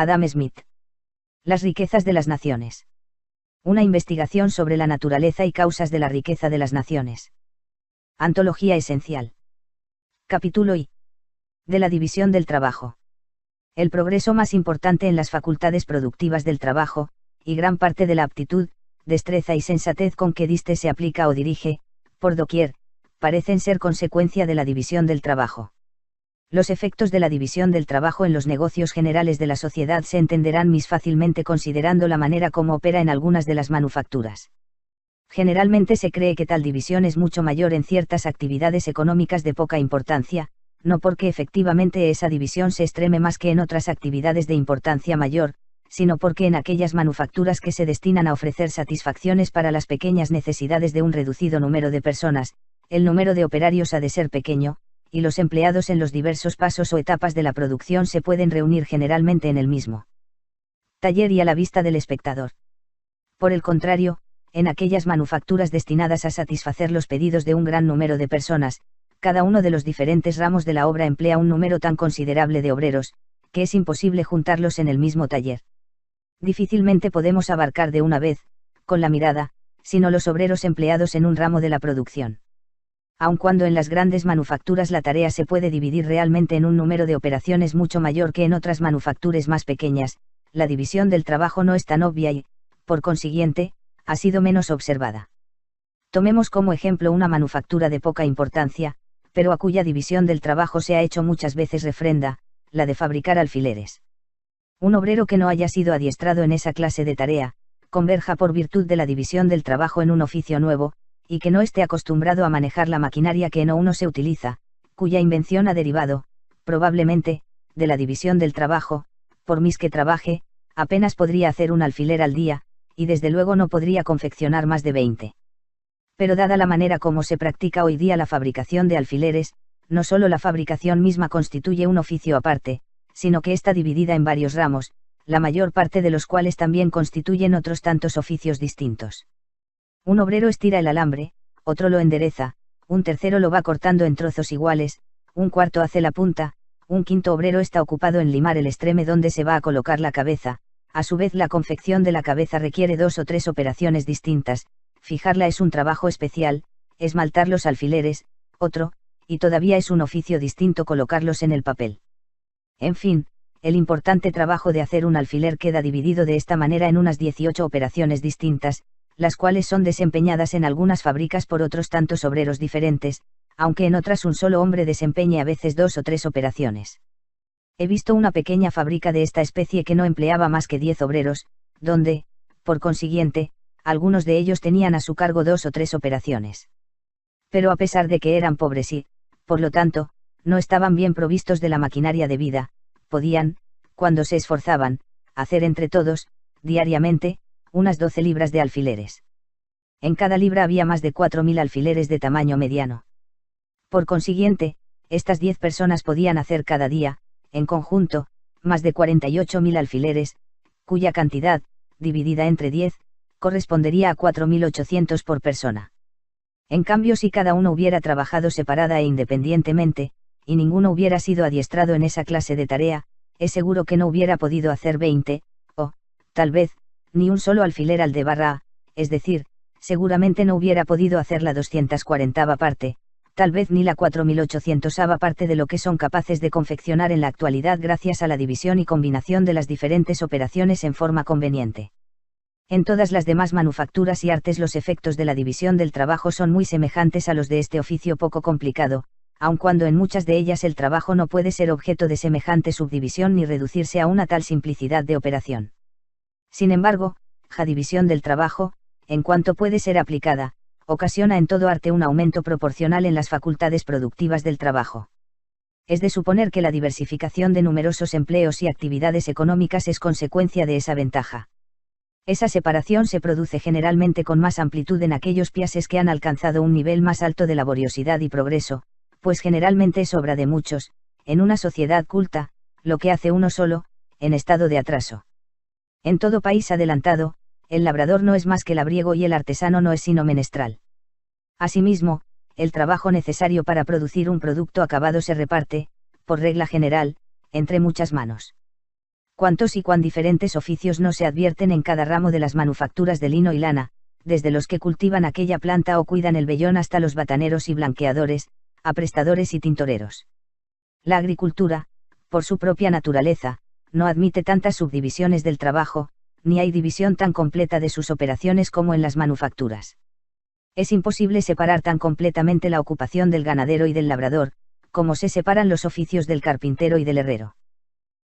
Adam Smith. Las riquezas de las naciones. Una investigación sobre la naturaleza y causas de la riqueza de las naciones. Antología esencial. Capítulo I. De la división del trabajo. El progreso más importante en las facultades productivas del trabajo, y gran parte de la aptitud, destreza y sensatez con que diste se aplica o dirige, por doquier, parecen ser consecuencia de la división del trabajo. Los efectos de la división del trabajo en los negocios generales de la sociedad se entenderán más fácilmente considerando la manera como opera en algunas de las manufacturas. Generalmente se cree que tal división es mucho mayor en ciertas actividades económicas de poca importancia, no porque efectivamente esa división se extreme más que en otras actividades de importancia mayor, sino porque en aquellas manufacturas que se destinan a ofrecer satisfacciones para las pequeñas necesidades de un reducido número de personas, el número de operarios ha de ser pequeño, y los empleados en los diversos pasos o etapas de la producción se pueden reunir generalmente en el mismo taller y a la vista del espectador. Por el contrario, en aquellas manufacturas destinadas a satisfacer los pedidos de un gran número de personas, cada uno de los diferentes ramos de la obra emplea un número tan considerable de obreros, que es imposible juntarlos en el mismo taller. Difícilmente podemos abarcar de una vez, con la mirada, sino los obreros empleados en un ramo de la producción. Aun cuando en las grandes manufacturas la tarea se puede dividir realmente en un número de operaciones mucho mayor que en otras manufacturas más pequeñas, la división del trabajo no es tan obvia y, por consiguiente, ha sido menos observada. Tomemos como ejemplo una manufactura de poca importancia, pero a cuya división del trabajo se ha hecho muchas veces refrenda, la de fabricar alfileres. Un obrero que no haya sido adiestrado en esa clase de tarea, converja por virtud de la división del trabajo en un oficio nuevo, y que no esté acostumbrado a manejar la maquinaria que en uno se utiliza, cuya invención ha derivado, probablemente, de la división del trabajo, por más que trabaje, apenas podría hacer un alfiler al día, y desde luego no podría confeccionar más de 20. Pero dada la manera como se practica hoy día la fabricación de alfileres, no solo la fabricación misma constituye un oficio aparte, sino que está dividida en varios ramos, la mayor parte de los cuales también constituyen otros tantos oficios distintos. Un obrero estira el alambre, otro lo endereza, un tercero lo va cortando en trozos iguales, un cuarto hace la punta, un quinto obrero está ocupado en limar el extreme donde se va a colocar la cabeza, a su vez la confección de la cabeza requiere 2 o 3 operaciones distintas, fijarla es un trabajo especial, esmaltar los alfileres, otro, y todavía es un oficio distinto colocarlos en el papel. En fin, el importante trabajo de hacer un alfiler queda dividido de esta manera en unas 18 operaciones distintas, las cuales son desempeñadas en algunas fábricas por otros tantos obreros diferentes, aunque en otras un solo hombre desempeñe a veces 2 o 3 operaciones. He visto una pequeña fábrica de esta especie que no empleaba más que 10 obreros, donde, por consiguiente, algunos de ellos tenían a su cargo 2 o 3 operaciones. Pero a pesar de que eran pobres y, por lo tanto, no estaban bien provistos de la maquinaria debida, podían, cuando se esforzaban, hacer entre todos, diariamente, unas 12 libras de alfileres. En cada libra había más de 4.000 alfileres de tamaño mediano. Por consiguiente, estas 10 personas podían hacer cada día, en conjunto, más de 48.000 alfileres, cuya cantidad, dividida entre 10, correspondería a 4.800 por persona. En cambio, si cada uno hubiera trabajado separada e independientemente, y ninguno hubiera sido adiestrado en esa clase de tarea, es seguro que no hubiera podido hacer 20, o, tal vez, ni un solo alfiler al de barra, es decir, seguramente no hubiera podido hacer la 240ª parte, tal vez ni la 4800ª parte de lo que son capaces de confeccionar en la actualidad gracias a la división y combinación de las diferentes operaciones en forma conveniente. En todas las demás manufacturas y artes los efectos de la división del trabajo son muy semejantes a los de este oficio poco complicado, aun cuando en muchas de ellas el trabajo no puede ser objeto de semejante subdivisión ni reducirse a una tal simplicidad de operación. Sin embargo, la división del trabajo, en cuanto puede ser aplicada, ocasiona en todo arte un aumento proporcional en las facultades productivas del trabajo. Es de suponer que la diversificación de numerosos empleos y actividades económicas es consecuencia de esa ventaja. Esa separación se produce generalmente con más amplitud en aquellos países que han alcanzado un nivel más alto de laboriosidad y progreso, pues generalmente es obra de muchos, en una sociedad culta, lo que hace uno solo, en estado de atraso. En todo país adelantado, el labrador no es más que labriego y el artesano no es sino menestral. Asimismo, el trabajo necesario para producir un producto acabado se reparte, por regla general, entre muchas manos. Cuántos y cuán diferentes oficios no se advierten en cada ramo de las manufacturas de lino y lana, desde los que cultivan aquella planta o cuidan el vellón hasta los bataneros y blanqueadores, aprestadores y tintoreros. La agricultura, por su propia naturaleza, no admite tantas subdivisiones del trabajo, ni hay división tan completa de sus operaciones como en las manufacturas. Es imposible separar tan completamente la ocupación del ganadero y del labrador, como se separan los oficios del carpintero y del herrero.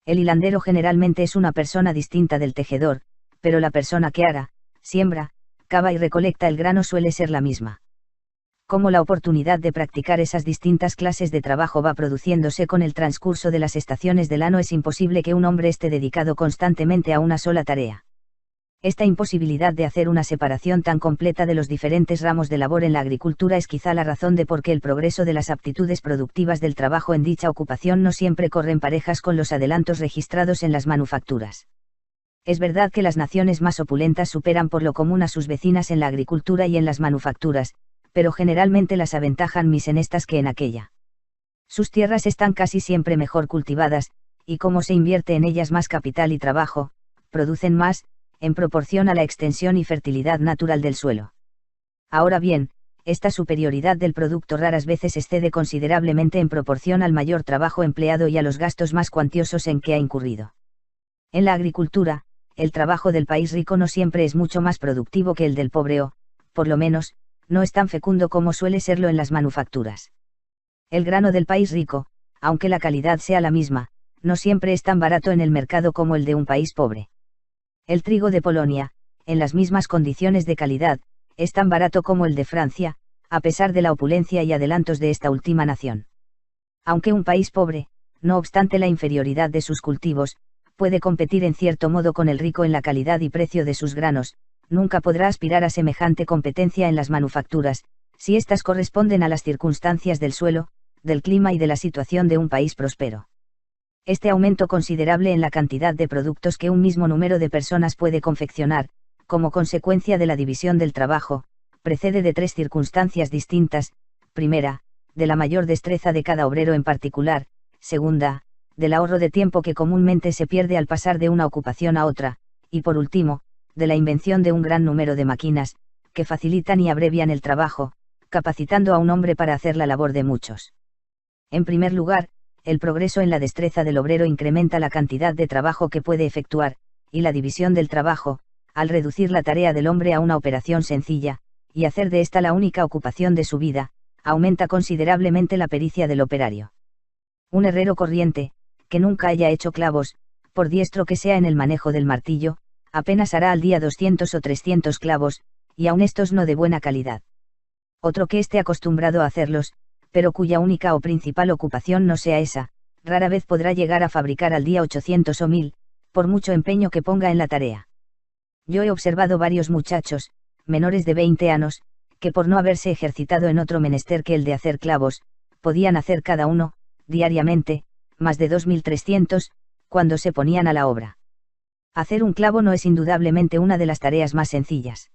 El hilandero generalmente es una persona distinta del tejedor, pero la persona que ara, siembra, cava y recolecta el grano suele ser la misma. Como la oportunidad de practicar esas distintas clases de trabajo va produciéndose con el transcurso de las estaciones del año, es imposible que un hombre esté dedicado constantemente a una sola tarea. Esta imposibilidad de hacer una separación tan completa de los diferentes ramos de labor en la agricultura es quizá la razón de por qué el progreso de las aptitudes productivas del trabajo en dicha ocupación no siempre corren parejas con los adelantos registrados en las manufacturas. Es verdad que las naciones más opulentas superan por lo común a sus vecinas en la agricultura y en las manufacturas, pero generalmente las aventajan más en estas que en aquella. Sus tierras están casi siempre mejor cultivadas, y como se invierte en ellas más capital y trabajo, producen más, en proporción a la extensión y fertilidad natural del suelo. Ahora bien, esta superioridad del producto raras veces excede considerablemente en proporción al mayor trabajo empleado y a los gastos más cuantiosos en que ha incurrido. En la agricultura, el trabajo del país rico no siempre es mucho más productivo que el del pobre o, por lo menos, no es tan fecundo como suele serlo en las manufacturas. El grano del país rico, aunque la calidad sea la misma, no siempre es tan barato en el mercado como el de un país pobre. El trigo de Polonia, en las mismas condiciones de calidad, es tan barato como el de Francia, a pesar de la opulencia y adelantos de esta última nación. Aunque un país pobre, no obstante la inferioridad de sus cultivos, puede competir en cierto modo con el rico en la calidad y precio de sus granos, nunca podrá aspirar a semejante competencia en las manufacturas, si éstas corresponden a las circunstancias del suelo, del clima y de la situación de un país próspero. Este aumento considerable en la cantidad de productos que un mismo número de personas puede confeccionar, como consecuencia de la división del trabajo, precede de tres circunstancias distintas: primera, de la mayor destreza de cada obrero en particular; segunda, del ahorro de tiempo que comúnmente se pierde al pasar de una ocupación a otra; y por último, de la invención de un gran número de máquinas, que facilitan y abrevian el trabajo, capacitando a un hombre para hacer la labor de muchos. En primer lugar, el progreso en la destreza del obrero incrementa la cantidad de trabajo que puede efectuar, y la división del trabajo, al reducir la tarea del hombre a una operación sencilla, y hacer de esta la única ocupación de su vida, aumenta considerablemente la pericia del operario. Un herrero corriente, que nunca haya hecho clavos, por diestro que sea en el manejo del martillo, apenas hará al día 200 o 300 clavos, y aun estos no de buena calidad. Otro que esté acostumbrado a hacerlos, pero cuya única o principal ocupación no sea esa, rara vez podrá llegar a fabricar al día 800 o 1000, por mucho empeño que ponga en la tarea. Yo he observado varios muchachos, menores de 20 años, que por no haberse ejercitado en otro menester que el de hacer clavos, podían hacer cada uno, diariamente, más de 2300, cuando se ponían a la obra. Hacer un clavo no es indudablemente una de las tareas más sencillas.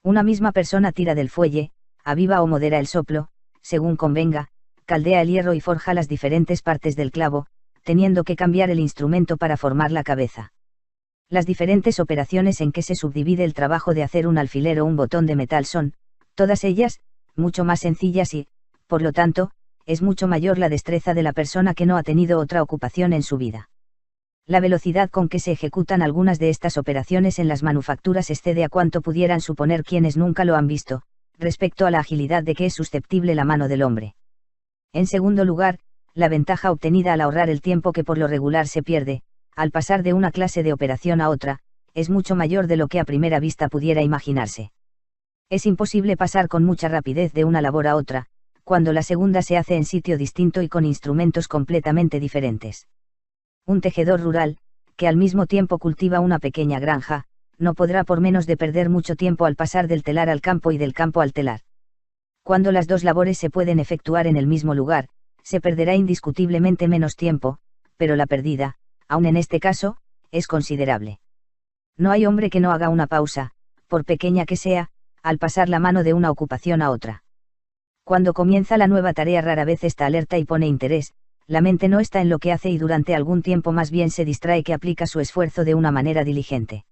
Una misma persona tira del fuelle, aviva o modera el soplo, según convenga, caldea el hierro y forja las diferentes partes del clavo, teniendo que cambiar el instrumento para formar la cabeza. Las diferentes operaciones en que se subdivide el trabajo de hacer un alfiler o un botón de metal son, todas ellas, mucho más sencillas y, por lo tanto, es mucho mayor la destreza de la persona que no ha tenido otra ocupación en su vida. La velocidad con que se ejecutan algunas de estas operaciones en las manufacturas excede a cuanto pudieran suponer quienes nunca lo han visto, respecto a la agilidad de que es susceptible la mano del hombre. En segundo lugar, la ventaja obtenida al ahorrar el tiempo que por lo regular se pierde, al pasar de una clase de operación a otra, es mucho mayor de lo que a primera vista pudiera imaginarse. Es imposible pasar con mucha rapidez de una labor a otra, cuando la segunda se hace en sitio distinto y con instrumentos completamente diferentes. Un tejedor rural, que al mismo tiempo cultiva una pequeña granja, no podrá por menos de perder mucho tiempo al pasar del telar al campo y del campo al telar. Cuando las dos labores se pueden efectuar en el mismo lugar, se perderá indiscutiblemente menos tiempo, pero la pérdida, aun en este caso, es considerable. No hay hombre que no haga una pausa, por pequeña que sea, al pasar la mano de una ocupación a otra. Cuando comienza la nueva tarea rara vez está alerta y pone interés, La mente no está en lo que hace y durante algún tiempo más bien se distrae que aplica su esfuerzo de una manera diligente.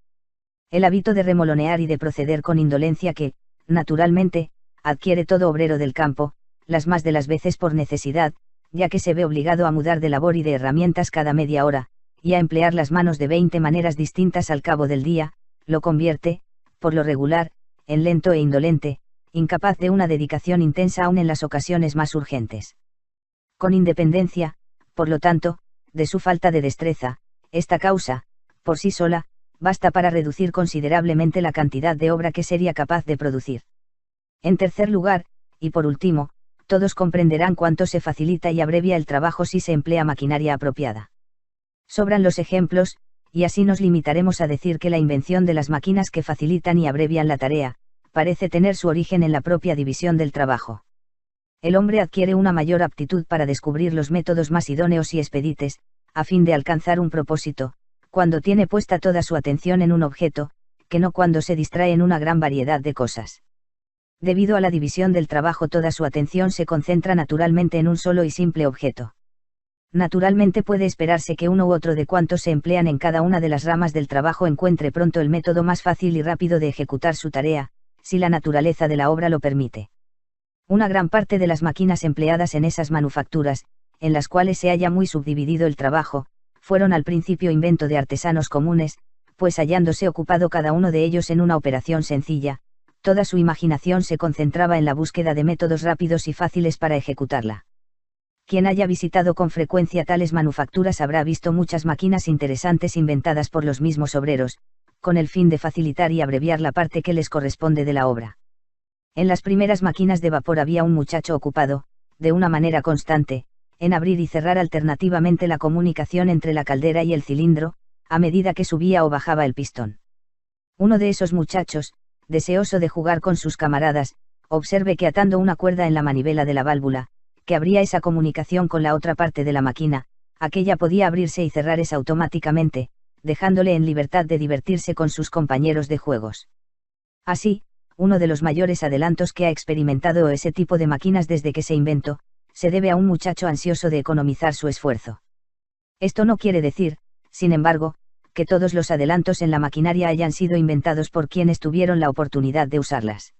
El hábito de remolonear y de proceder con indolencia que, naturalmente, adquiere todo obrero del campo, las más de las veces por necesidad, ya que se ve obligado a mudar de labor y de herramientas cada media hora, y a emplear las manos de 20 maneras distintas al cabo del día, lo convierte, por lo regular, en lento e indolente, incapaz de una dedicación intensa aún en las ocasiones más urgentes. Con independencia, por lo tanto, de su falta de destreza, esta causa, por sí sola, basta para reducir considerablemente la cantidad de obra que sería capaz de producir. En tercer lugar, y por último, todos comprenderán cuánto se facilita y abrevia el trabajo si se emplea maquinaria apropiada. Sobran los ejemplos, y así nos limitaremos a decir que la invención de las máquinas que facilitan y abrevian la tarea, parece tener su origen en la propia división del trabajo. El hombre adquiere una mayor aptitud para descubrir los métodos más idóneos y expedites, a fin de alcanzar un propósito, cuando tiene puesta toda su atención en un objeto, que no cuando se distrae en una gran variedad de cosas. Debido a la división del trabajo, toda su atención se concentra naturalmente en un solo y simple objeto. Naturalmente puede esperarse que uno u otro de cuantos se emplean en cada una de las ramas del trabajo encuentre pronto el método más fácil y rápido de ejecutar su tarea, si la naturaleza de la obra lo permite. Una gran parte de las máquinas empleadas en esas manufacturas, en las cuales se haya muy subdividido el trabajo, fueron al principio invento de artesanos comunes, pues hallándose ocupado cada uno de ellos en una operación sencilla, toda su imaginación se concentraba en la búsqueda de métodos rápidos y fáciles para ejecutarla. Quien haya visitado con frecuencia tales manufacturas habrá visto muchas máquinas interesantes inventadas por los mismos obreros, con el fin de facilitar y abreviar la parte que les corresponde de la obra. En las primeras máquinas de vapor había un muchacho ocupado, de una manera constante, en abrir y cerrar alternativamente la comunicación entre la caldera y el cilindro, a medida que subía o bajaba el pistón. Uno de esos muchachos, deseoso de jugar con sus camaradas, observe que atando una cuerda en la manivela de la válvula, que abría esa comunicación con la otra parte de la máquina, aquella podía abrirse y cerrarse automáticamente, dejándole en libertad de divertirse con sus compañeros de juegos. Así, uno de los mayores adelantos que ha experimentado ese tipo de máquinas desde que se inventó, se debe a un muchacho ansioso de economizar su esfuerzo. Esto no quiere decir, sin embargo, que todos los adelantos en la maquinaria hayan sido inventados por quienes tuvieron la oportunidad de usarlas.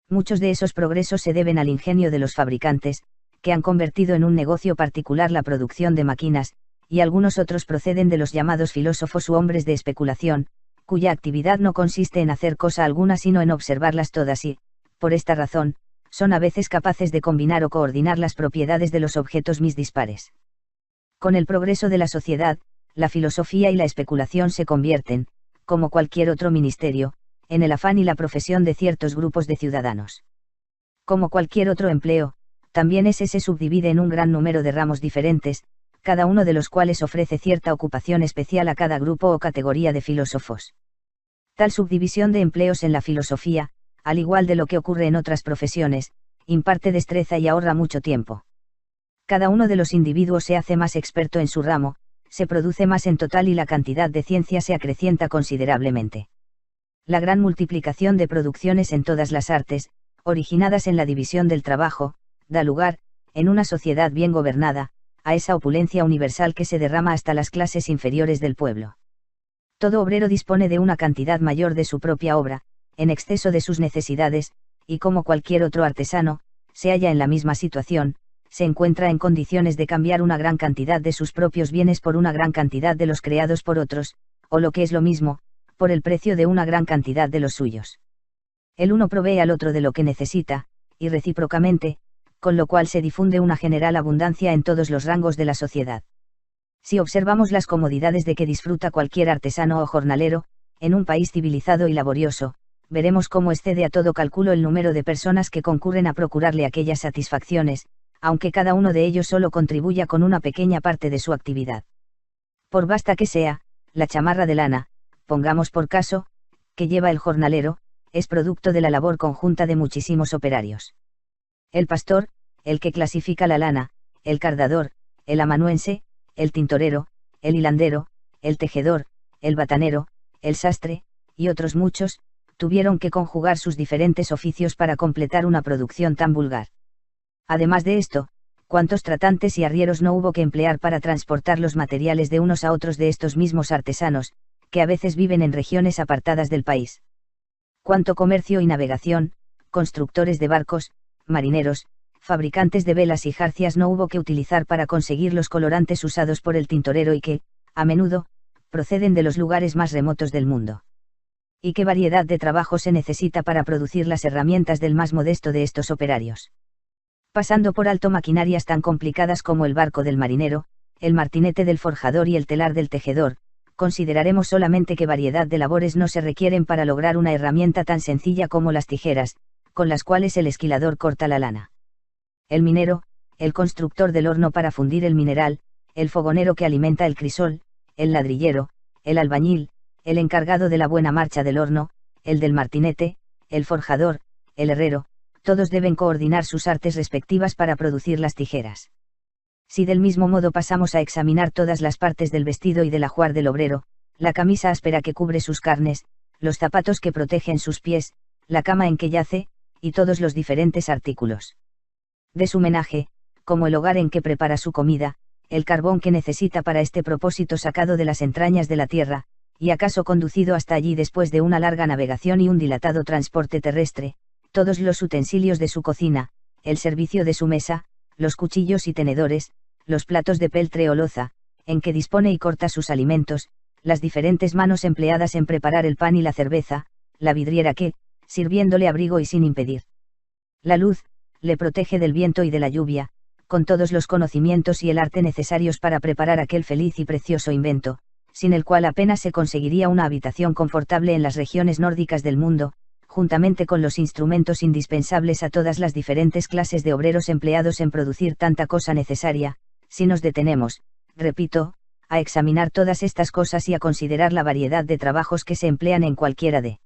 Muchos de esos progresos se deben al ingenio de los fabricantes, que han convertido en un negocio particular la producción de máquinas, y algunos otros proceden de los llamados filósofos u hombres de especulación, cuya actividad no consiste en hacer cosa alguna sino en observarlas todas y, por esta razón, son a veces capaces de combinar o coordinar las propiedades de los objetos mis dispares. Con el progreso de la sociedad, la filosofía y la especulación se convierten, como cualquier otro ministerio, en el afán y la profesión de ciertos grupos de ciudadanos. Como cualquier otro empleo, también ese se subdivide en un gran número de ramos diferentes, cada uno de los cuales ofrece cierta ocupación especial a cada grupo o categoría de filósofos. Tal subdivisión de empleos en la filosofía, al igual de lo que ocurre en otras profesiones, imparte destreza y ahorra mucho tiempo. Cada uno de los individuos se hace más experto en su ramo, se produce más en total y la cantidad de ciencia se acrecienta considerablemente. La gran multiplicación de producciones en todas las artes, originadas en la división del trabajo, da lugar, en una sociedad bien gobernada, a esa opulencia universal que se derrama hasta las clases inferiores del pueblo. Todo obrero dispone de una cantidad mayor de su propia obra, en exceso de sus necesidades, y como cualquier otro artesano, se halla en la misma situación, se encuentra en condiciones de cambiar una gran cantidad de sus propios bienes por una gran cantidad de los creados por otros, o lo que es lo mismo, por el precio de una gran cantidad de los suyos. El uno provee al otro de lo que necesita, y recíprocamente, con lo cual se difunde una general abundancia en todos los rangos de la sociedad. Si observamos las comodidades de que disfruta cualquier artesano o jornalero, en un país civilizado y laborioso, veremos cómo excede a todo cálculo el número de personas que concurren a procurarle aquellas satisfacciones, aunque cada uno de ellos solo contribuya con una pequeña parte de su actividad. Por vasta que sea, la chamarra de lana, pongamos por caso, que lleva el jornalero, es producto de la labor conjunta de muchísimos operarios. El pastor, el que clasifica la lana, el cardador, el amanuense, el tintorero, el hilandero, el tejedor, el batanero, el sastre, y otros muchos, tuvieron que conjugar sus diferentes oficios para completar una producción tan vulgar. Además de esto, Cuántos tratantes y arrieros no hubo que emplear para transportar los materiales de unos a otros de estos mismos artesanos, que a veces viven en regiones apartadas del país. Cuánto comercio y navegación, constructores de barcos, marineros, fabricantes de velas y jarcias no hubo que utilizar para conseguir los colorantes usados por el tintorero y que, a menudo, proceden de los lugares más remotos del mundo. Y qué variedad de trabajo se necesita para producir las herramientas del más modesto de estos operarios. Pasando por alto maquinarias tan complicadas como el barco del marinero, el martinete del forjador y el telar del tejedor, consideraremos solamente qué variedad de labores no se requieren para lograr una herramienta tan sencilla como las tijeras, con las cuales el esquilador corta la lana. El minero, el constructor del horno para fundir el mineral, el fogonero que alimenta el crisol, el ladrillero, el albañil, el encargado de la buena marcha del horno, el del martinete, el forjador, el herrero, todos deben coordinar sus artes respectivas para producir las tijeras. Si del mismo modo pasamos a examinar todas las partes del vestido y del ajuar del obrero, la camisa áspera que cubre sus carnes, los zapatos que protegen sus pies, la cama en que yace, y todos los diferentes artículos de su menaje, como el hogar en que prepara su comida, el carbón que necesita para este propósito sacado de las entrañas de la tierra, y acaso conducido hasta allí después de una larga navegación y un dilatado transporte terrestre, todos los utensilios de su cocina, el servicio de su mesa, los cuchillos y tenedores, los platos de peltre o loza, en que dispone y corta sus alimentos, las diferentes manos empleadas en preparar el pan y la cerveza, la vidriera que, sirviéndole abrigo y sin impedir la luz, le protege del viento y de la lluvia, con todos los conocimientos y el arte necesarios para preparar aquel feliz y precioso invento, sin el cual apenas se conseguiría una habitación confortable en las regiones nórdicas del mundo, juntamente con los instrumentos indispensables a todas las diferentes clases de obreros empleados en producir tanta cosa necesaria. Si nos detenemos, repito, a examinar todas estas cosas y a considerar la variedad de trabajos que se emplean en cualquiera de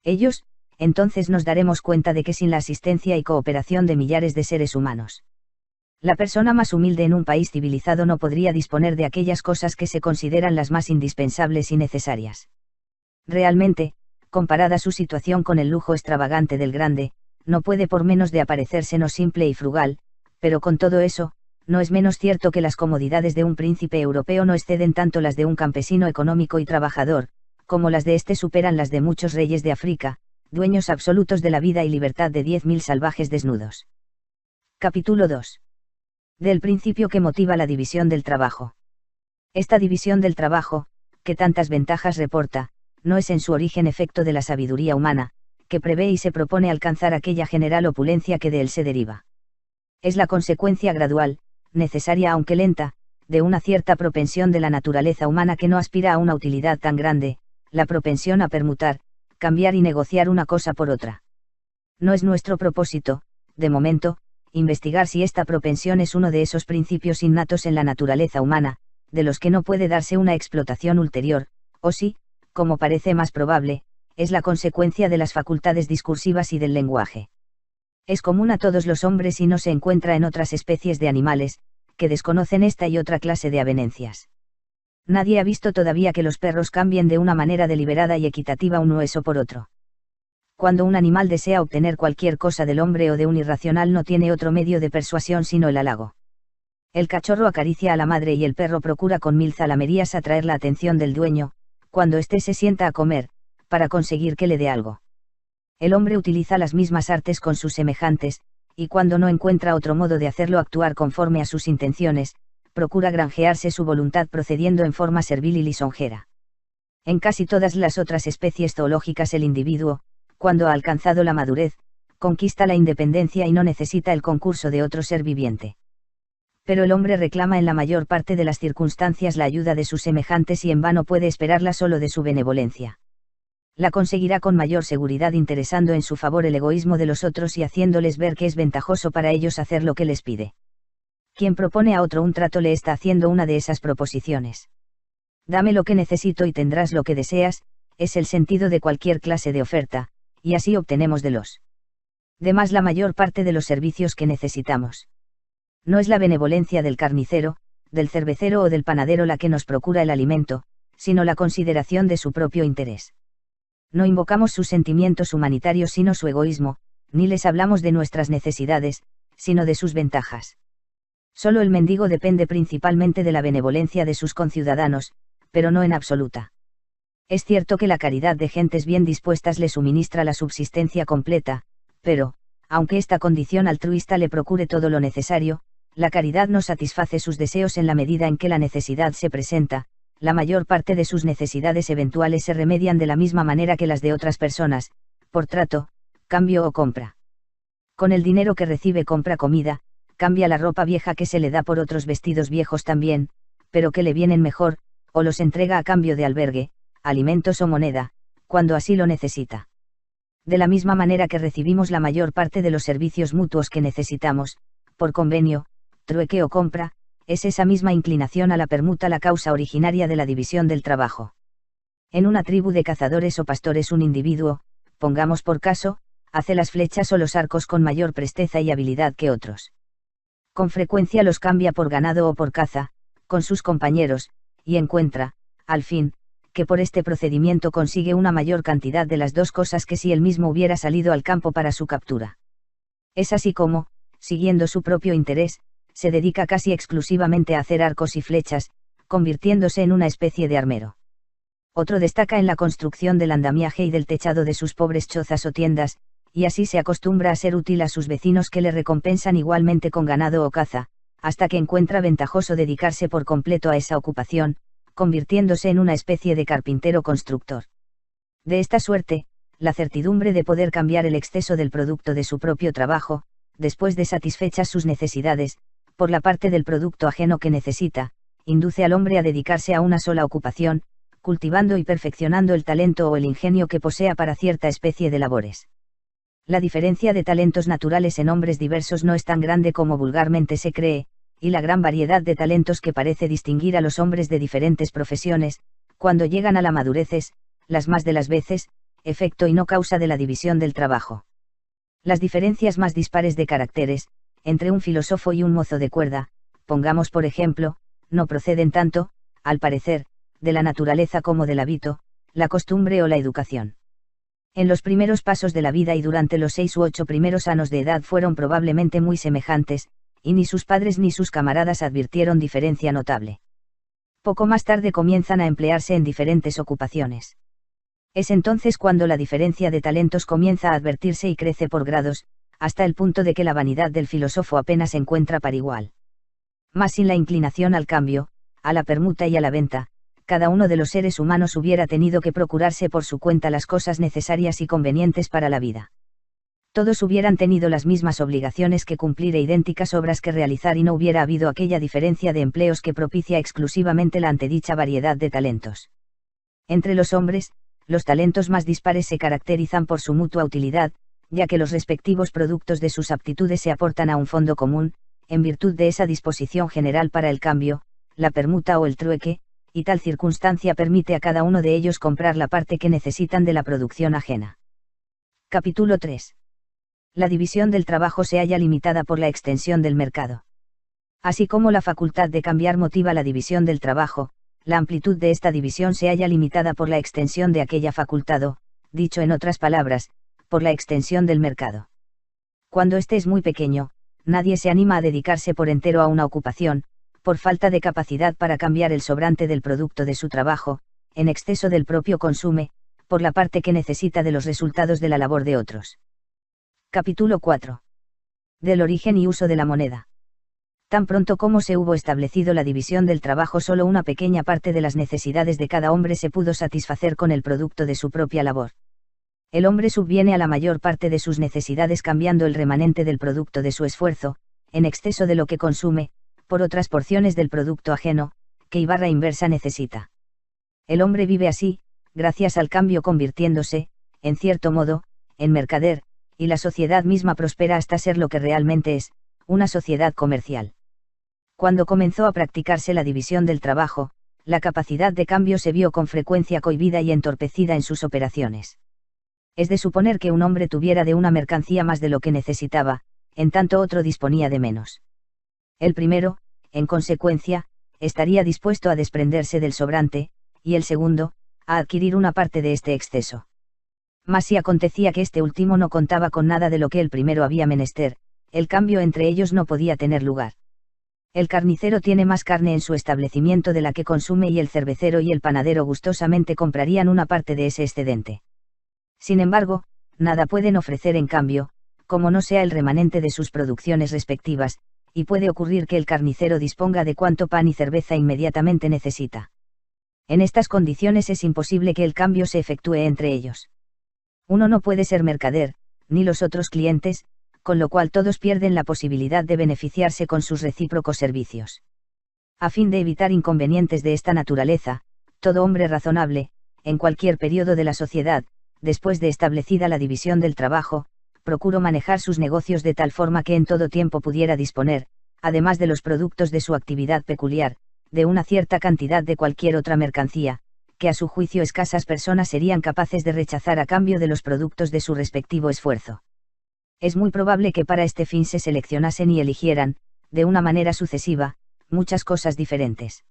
ellos, entonces nos daremos cuenta de que sin la asistencia y cooperación de millares de seres humanos, la persona más humilde en un país civilizado no podría disponer de aquellas cosas que se consideran las más indispensables y necesarias. Realmente, comparada su situación con el lujo extravagante del grande, no puede por menos de aparecérsenos simple y frugal, pero con todo eso, no es menos cierto que las comodidades de un príncipe europeo no exceden tanto las de un campesino económico y trabajador, como las de éste superan las de muchos reyes de África, dueños absolutos de la vida y libertad de 10.000 salvajes desnudos. Capítulo 2. Del principio que motiva la división del trabajo. Esta división del trabajo, que tantas ventajas reporta, no es en su origen efecto de la sabiduría humana, que prevé y se propone alcanzar aquella general opulencia que de él se deriva. Es la consecuencia gradual, necesaria aunque lenta, de una cierta propensión de la naturaleza humana que no aspira a una utilidad tan grande, la propensión a permutar, cambiar y negociar una cosa por otra. No es nuestro propósito, de momento, investigar si esta propensión es uno de esos principios innatos en la naturaleza humana, de los que no puede darse una explotación ulterior, o si, como parece más probable, es la consecuencia de las facultades discursivas y del lenguaje. Es común a todos los hombres y no se encuentra en otras especies de animales, que desconocen esta y otra clase de avenencias. Nadie ha visto todavía que los perros cambien de una manera deliberada y equitativa un hueso por otro. Cuando un animal desea obtener cualquier cosa del hombre o de un irracional no tiene otro medio de persuasión sino el halago. El cachorro acaricia a la madre y el perro procura con 1000 zalamerías atraer la atención del dueño, cuando éste se sienta a comer, para conseguir que le dé algo. El hombre utiliza las mismas artes con sus semejantes, y cuando no encuentra otro modo de hacerlo actuar conforme a sus intenciones, procura granjearse su voluntad procediendo en forma servil y lisonjera. En casi todas las otras especies zoológicas el individuo, cuando ha alcanzado la madurez, conquista la independencia y no necesita el concurso de otro ser viviente. Pero el hombre reclama en la mayor parte de las circunstancias la ayuda de sus semejantes y en vano puede esperarla solo de su benevolencia. La conseguirá con mayor seguridad interesando en su favor el egoísmo de los otros y haciéndoles ver que es ventajoso para ellos hacer lo que les pide. Quien propone a otro un trato le está haciendo una de esas proposiciones. Dame lo que necesito y tendrás lo que deseas, es el sentido de cualquier clase de oferta, y así obtenemos de los demás la mayor parte de los servicios que necesitamos. No es la benevolencia del carnicero, del cervecero o del panadero la que nos procura el alimento, sino la consideración de su propio interés. No invocamos sus sentimientos humanitarios sino su egoísmo, ni les hablamos de nuestras necesidades, sino de sus ventajas. Solo el mendigo depende principalmente de la benevolencia de sus conciudadanos, pero no en absoluta. Es cierto que la caridad de gentes bien dispuestas le suministra la subsistencia completa, pero, aunque esta condición altruista le procure todo lo necesario, la caridad no satisface sus deseos en la medida en que la necesidad se presenta. La mayor parte de sus necesidades eventuales se remedian de la misma manera que las de otras personas, por trato, cambio o compra. Con el dinero que recibe compra comida, cambia la ropa vieja que se le da por otros vestidos viejos también, pero que le vienen mejor, o los entrega a cambio de albergue, alimentos o moneda, cuando así lo necesita. De la misma manera que recibimos la mayor parte de los servicios mutuos que necesitamos, por convenio, trueque o compra, es esa misma inclinación a la permuta la causa originaria de la división del trabajo. En una tribu de cazadores o pastores un individuo, pongamos por caso, hace las flechas o los arcos con mayor presteza y habilidad que otros. Con frecuencia los cambia por ganado o por caza, con sus compañeros, y encuentra, al fin, que por este procedimiento consigue una mayor cantidad de las dos cosas que si él mismo hubiera salido al campo para su captura. Es así como, siguiendo su propio interés, se dedica casi exclusivamente a hacer arcos y flechas, convirtiéndose en una especie de armero. Otro destaca en la construcción del andamiaje y del techado de sus pobres chozas o tiendas, y así se acostumbra a ser útil a sus vecinos que le recompensan igualmente con ganado o caza, hasta que encuentra ventajoso dedicarse por completo a esa ocupación, convirtiéndose en una especie de carpintero constructor. De esta suerte, la certidumbre de poder cambiar el exceso del producto de su propio trabajo, después de satisfechas sus necesidades, por la parte del producto ajeno que necesita, induce al hombre a dedicarse a una sola ocupación, cultivando y perfeccionando el talento o el ingenio que posea para cierta especie de labores. La diferencia de talentos naturales en hombres diversos no es tan grande como vulgarmente se cree, y la gran variedad de talentos que parece distinguir a los hombres de diferentes profesiones, cuando llegan a la madurez es, las más de las veces, efecto y no causa de la división del trabajo. Las diferencias más dispares de caracteres, entre un filósofo y un mozo de cuerda, pongamos por ejemplo, no proceden tanto, al parecer, de la naturaleza como del hábito, la costumbre o la educación. En los primeros pasos de la vida y durante los 6 u 8 primeros años de edad fueron probablemente muy semejantes, y ni sus padres ni sus camaradas advirtieron diferencia notable. Poco más tarde comienzan a emplearse en diferentes ocupaciones. Es entonces cuando la diferencia de talentos comienza a advertirse y crece por grados, hasta el punto de que la vanidad del filósofo apenas encuentra par igual. Mas sin la inclinación al cambio, a la permuta y a la venta, cada uno de los seres humanos hubiera tenido que procurarse por su cuenta las cosas necesarias y convenientes para la vida. Todos hubieran tenido las mismas obligaciones que cumplir e idénticas obras que realizar y no hubiera habido aquella diferencia de empleos que propicia exclusivamente la antedicha variedad de talentos. Entre los hombres, los talentos más dispares se caracterizan por su mutua utilidad, ya que los respectivos productos de sus aptitudes se aportan a un fondo común, en virtud de esa disposición general para el cambio, la permuta o el trueque, y tal circunstancia permite a cada uno de ellos comprar la parte que necesitan de la producción ajena. Capítulo 3. La división del trabajo se halla limitada por la extensión del mercado. Así como la facultad de cambiar motiva la división del trabajo, la amplitud de esta división se halla limitada por la extensión de aquella facultad o, dicho en otras palabras, por la extensión del mercado. Cuando éste es muy pequeño, nadie se anima a dedicarse por entero a una ocupación, por falta de capacidad para cambiar el sobrante del producto de su trabajo, en exceso del propio consume, por la parte que necesita de los resultados de la labor de otros. Capítulo 4. Del origen y uso de la moneda. Tan pronto como se hubo establecido la división del trabajo, solo una pequeña parte de las necesidades de cada hombre se pudo satisfacer con el producto de su propia labor. El hombre subviene a la mayor parte de sus necesidades cambiando el remanente del producto de su esfuerzo, en exceso de lo que consume, por otras porciones del producto ajeno, que y barra inversa necesita. El hombre vive así, gracias al cambio convirtiéndose, en cierto modo, en mercader, y la sociedad misma prospera hasta ser lo que realmente es, una sociedad comercial. Cuando comenzó a practicarse la división del trabajo, la capacidad de cambio se vio con frecuencia cohibida y entorpecida en sus operaciones. Es de suponer que un hombre tuviera de una mercancía más de lo que necesitaba, en tanto otro disponía de menos. El primero, en consecuencia, estaría dispuesto a desprenderse del sobrante, y el segundo, a adquirir una parte de este exceso. Mas si acontecía que este último no contaba con nada de lo que el primero había menester, el cambio entre ellos no podía tener lugar. El carnicero tiene más carne en su establecimiento de la que consume y el cervecero y el panadero gustosamente comprarían una parte de ese excedente. Sin embargo, nada pueden ofrecer en cambio, como no sea el remanente de sus producciones respectivas, y puede ocurrir que el carnicero disponga de cuanto pan y cerveza inmediatamente necesita. En estas condiciones es imposible que el cambio se efectúe entre ellos. Uno no puede ser mercader, ni los otros clientes, con lo cual todos pierden la posibilidad de beneficiarse con sus recíprocos servicios. A fin de evitar inconvenientes de esta naturaleza, todo hombre razonable, en cualquier periodo de la sociedad, después de establecida la división del trabajo, procuró manejar sus negocios de tal forma que en todo tiempo pudiera disponer, además de los productos de su actividad peculiar, de una cierta cantidad de cualquier otra mercancía, que a su juicio escasas personas serían capaces de rechazar a cambio de los productos de su respectivo esfuerzo. Es muy probable que para este fin se seleccionasen y eligieran, de una manera sucesiva, muchas cosas diferentes.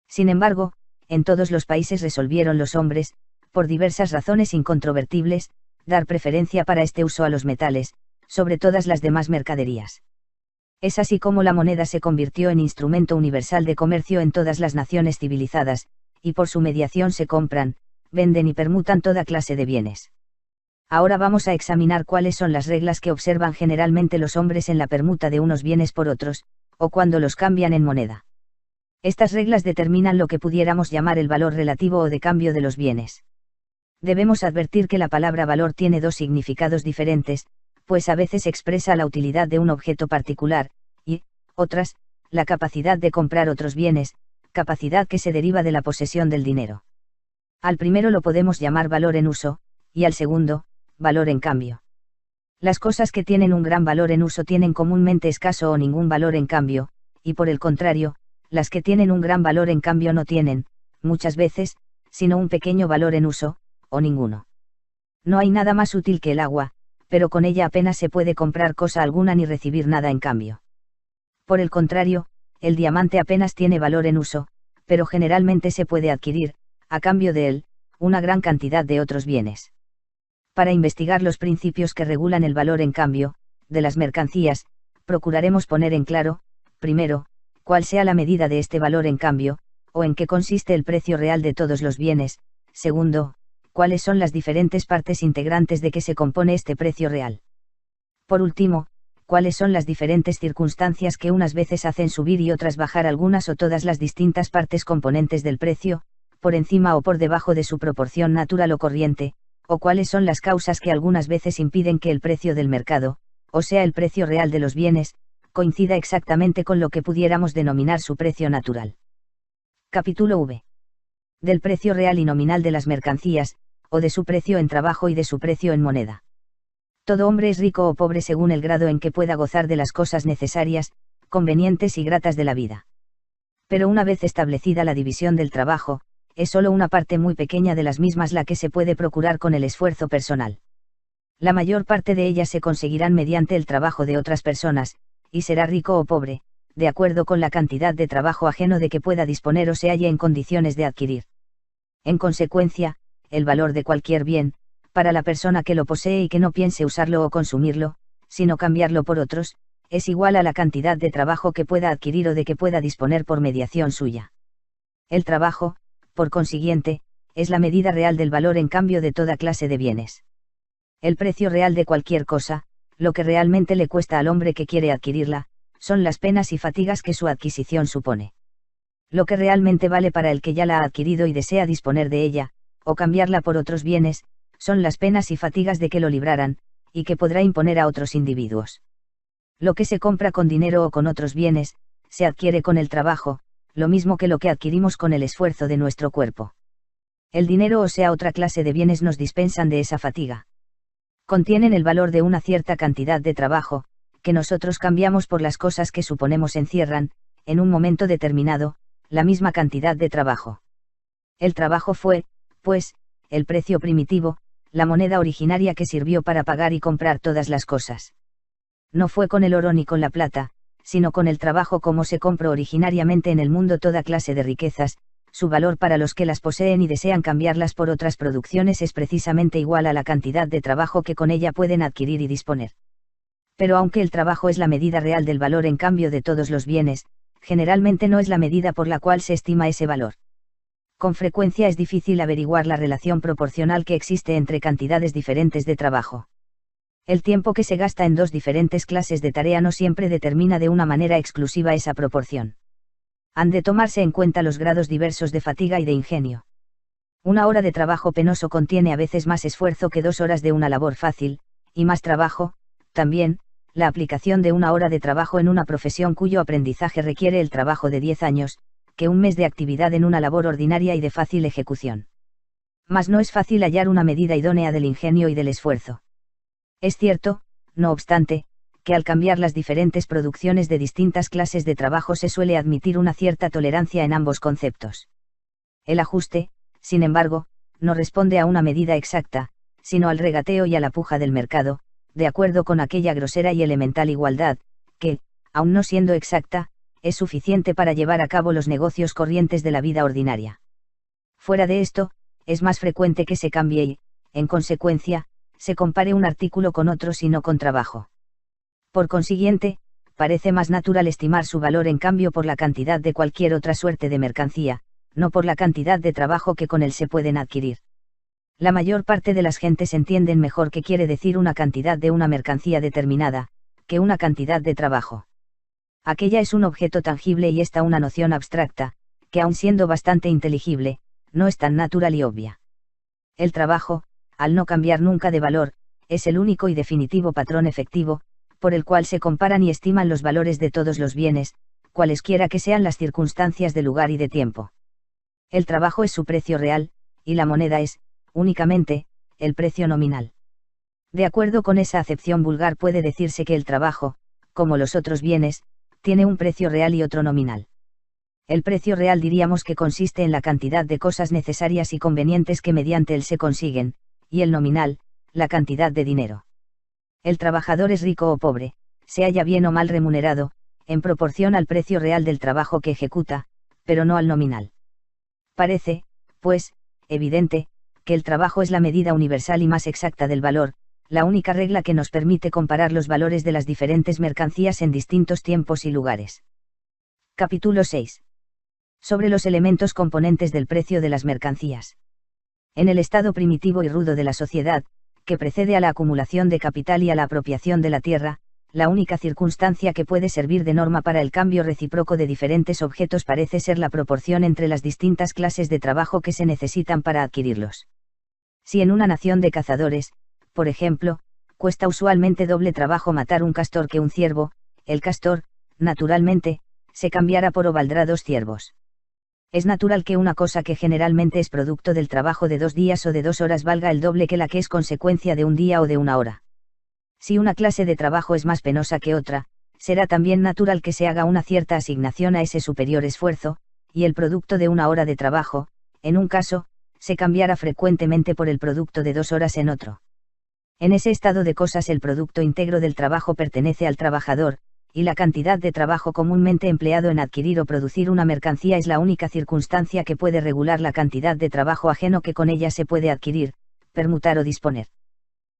Sin embargo, en todos los países resolvieron los hombres, por diversas razones incontrovertibles, dar preferencia para este uso a los metales, sobre todas las demás mercaderías. Es así como la moneda se convirtió en instrumento universal de comercio en todas las naciones civilizadas, y por su mediación se compran, venden y permutan toda clase de bienes. Ahora vamos a examinar cuáles son las reglas que observan generalmente los hombres en la permuta de unos bienes por otros, o cuando los cambian en moneda. Estas reglas determinan lo que pudiéramos llamar el valor relativo o de cambio de los bienes. Debemos advertir que la palabra valor tiene dos significados diferentes, pues a veces expresa la utilidad de un objeto particular, y, otras, la capacidad de comprar otros bienes, capacidad que se deriva de la posesión del dinero. Al primero lo podemos llamar valor en uso, y al segundo, valor en cambio. Las cosas que tienen un gran valor en uso tienen comúnmente escaso o ningún valor en cambio, y por el contrario, las que tienen un gran valor en cambio no tienen, muchas veces, sino un pequeño valor en uso, o ninguno. No hay nada más útil que el agua, pero con ella apenas se puede comprar cosa alguna ni recibir nada en cambio. Por el contrario, el diamante apenas tiene valor en uso, pero generalmente se puede adquirir, a cambio de él, una gran cantidad de otros bienes. Para investigar los principios que regulan el valor en cambio, de las mercancías, procuraremos poner en claro, primero, cuál sea la medida de este valor en cambio, o en qué consiste el precio real de todos los bienes, segundo, cuáles son las diferentes partes integrantes de que se compone este precio real. Por último, cuáles son las diferentes circunstancias que unas veces hacen subir y otras bajar algunas o todas las distintas partes componentes del precio, por encima o por debajo de su proporción natural o corriente, o cuáles son las causas que algunas veces impiden que el precio del mercado, o sea el precio real de los bienes, coincida exactamente con lo que pudiéramos denominar su precio natural. Capítulo V. Del precio real y nominal de las mercancías, o de su precio en trabajo y de su precio en moneda. Todo hombre es rico o pobre según el grado en que pueda gozar de las cosas necesarias, convenientes y gratas de la vida. Pero una vez establecida la división del trabajo, es solo una parte muy pequeña de las mismas la que se puede procurar con el esfuerzo personal. La mayor parte de ellas se conseguirán mediante el trabajo de otras personas, y será rico o pobre, de acuerdo con la cantidad de trabajo ajeno de que pueda disponer o se halle en condiciones de adquirir. En consecuencia, el valor de cualquier bien, para la persona que lo posee y que no piense usarlo o consumirlo, sino cambiarlo por otros, es igual a la cantidad de trabajo que pueda adquirir o de que pueda disponer por mediación suya. El trabajo, por consiguiente, es la medida real del valor en cambio de toda clase de bienes. El precio real de cualquier cosa, lo que realmente le cuesta al hombre que quiere adquirirla, son las penas y fatigas que su adquisición supone. Lo que realmente vale para el que ya la ha adquirido y desea disponer de ella, o cambiarla por otros bienes, son las penas y fatigas de que lo libraran, y que podrá imponer a otros individuos. Lo que se compra con dinero o con otros bienes, se adquiere con el trabajo, lo mismo que lo que adquirimos con el esfuerzo de nuestro cuerpo. El dinero o sea otra clase de bienes nos dispensan de esa fatiga. Contienen el valor de una cierta cantidad de trabajo, que nosotros cambiamos por las cosas que suponemos encierran, en un momento determinado, la misma cantidad de trabajo. El trabajo fue, pues, el precio primitivo, la moneda originaria que sirvió para pagar y comprar todas las cosas. No fue con el oro ni con la plata, sino con el trabajo como se compró originariamente en el mundo toda clase de riquezas, su valor para los que las poseen y desean cambiarlas por otras producciones es precisamente igual a la cantidad de trabajo que con ella pueden adquirir y disponer. Pero aunque el trabajo es la medida real del valor en cambio de todos los bienes, generalmente no es la medida por la cual se estima ese valor. Con frecuencia es difícil averiguar la relación proporcional que existe entre cantidades diferentes de trabajo. El tiempo que se gasta en dos diferentes clases de tarea no siempre determina de una manera exclusiva esa proporción. Han de tomarse en cuenta los grados diversos de fatiga y de ingenio. Una hora de trabajo penoso contiene a veces más esfuerzo que 2 horas de una labor fácil, y más trabajo, también, la aplicación de una hora de trabajo en una profesión cuyo aprendizaje requiere el trabajo de 10 años, que un mes de actividad en una labor ordinaria y de fácil ejecución. Mas no es fácil hallar una medida idónea del ingenio y del esfuerzo. Es cierto, no obstante, que al cambiar las diferentes producciones de distintas clases de trabajo se suele admitir una cierta tolerancia en ambos conceptos. El ajuste, sin embargo, no responde a una medida exacta, sino al regateo y a la puja del mercado, de acuerdo con aquella grosera y elemental igualdad, que, aun no siendo exacta, es suficiente para llevar a cabo los negocios corrientes de la vida ordinaria. Fuera de esto, es más frecuente que se cambie y, en consecuencia, se compare un artículo con otro y no con trabajo. Por consiguiente, parece más natural estimar su valor en cambio por la cantidad de cualquier otra suerte de mercancía, no por la cantidad de trabajo que con él se pueden adquirir. La mayor parte de las gentes entienden mejor qué quiere decir una cantidad de una mercancía determinada, que una cantidad de trabajo. Aquella es un objeto tangible y esta una noción abstracta, que aun siendo bastante inteligible, no es tan natural y obvia. El trabajo, al no cambiar nunca de valor, es el único y definitivo patrón efectivo, por el cual se comparan y estiman los valores de todos los bienes, cualesquiera que sean las circunstancias de lugar y de tiempo. El trabajo es su precio real, y la moneda es, únicamente, el precio nominal. De acuerdo con esa acepción vulgar puede decirse que el trabajo, como los otros bienes, tiene un precio real y otro nominal. El precio real diríamos que consiste en la cantidad de cosas necesarias y convenientes que mediante él se consiguen, y el nominal, la cantidad de dinero. El trabajador es rico o pobre, se halla bien o mal remunerado, en proporción al precio real del trabajo que ejecuta, pero no al nominal. Parece, pues, evidente, que el trabajo es la medida universal y más exacta del valor, la única regla que nos permite comparar los valores de las diferentes mercancías en distintos tiempos y lugares. Capítulo 6. Sobre los elementos componentes del precio de las mercancías. En el estado primitivo y rudo de la sociedad, que precede a la acumulación de capital y a la apropiación de la tierra, la única circunstancia que puede servir de norma para el cambio recíproco de diferentes objetos parece ser la proporción entre las distintas clases de trabajo que se necesitan para adquirirlos. Si en una nación de cazadores, por ejemplo, cuesta usualmente doble trabajo matar un castor que un ciervo, el castor, naturalmente, se cambiará por o valdrá 2 ciervos. Es natural que una cosa que generalmente es producto del trabajo de 2 días o de 2 horas valga el doble que la que es consecuencia de un día o de una hora. Si una clase de trabajo es más penosa que otra, será también natural que se haga una cierta asignación a ese superior esfuerzo, y el producto de una hora de trabajo, en un caso, se cambiará frecuentemente por el producto de 2 horas en otro. En ese estado de cosas el producto íntegro del trabajo pertenece al trabajador, y la cantidad de trabajo comúnmente empleado en adquirir o producir una mercancía es la única circunstancia que puede regular la cantidad de trabajo ajeno que con ella se puede adquirir, permutar o disponer.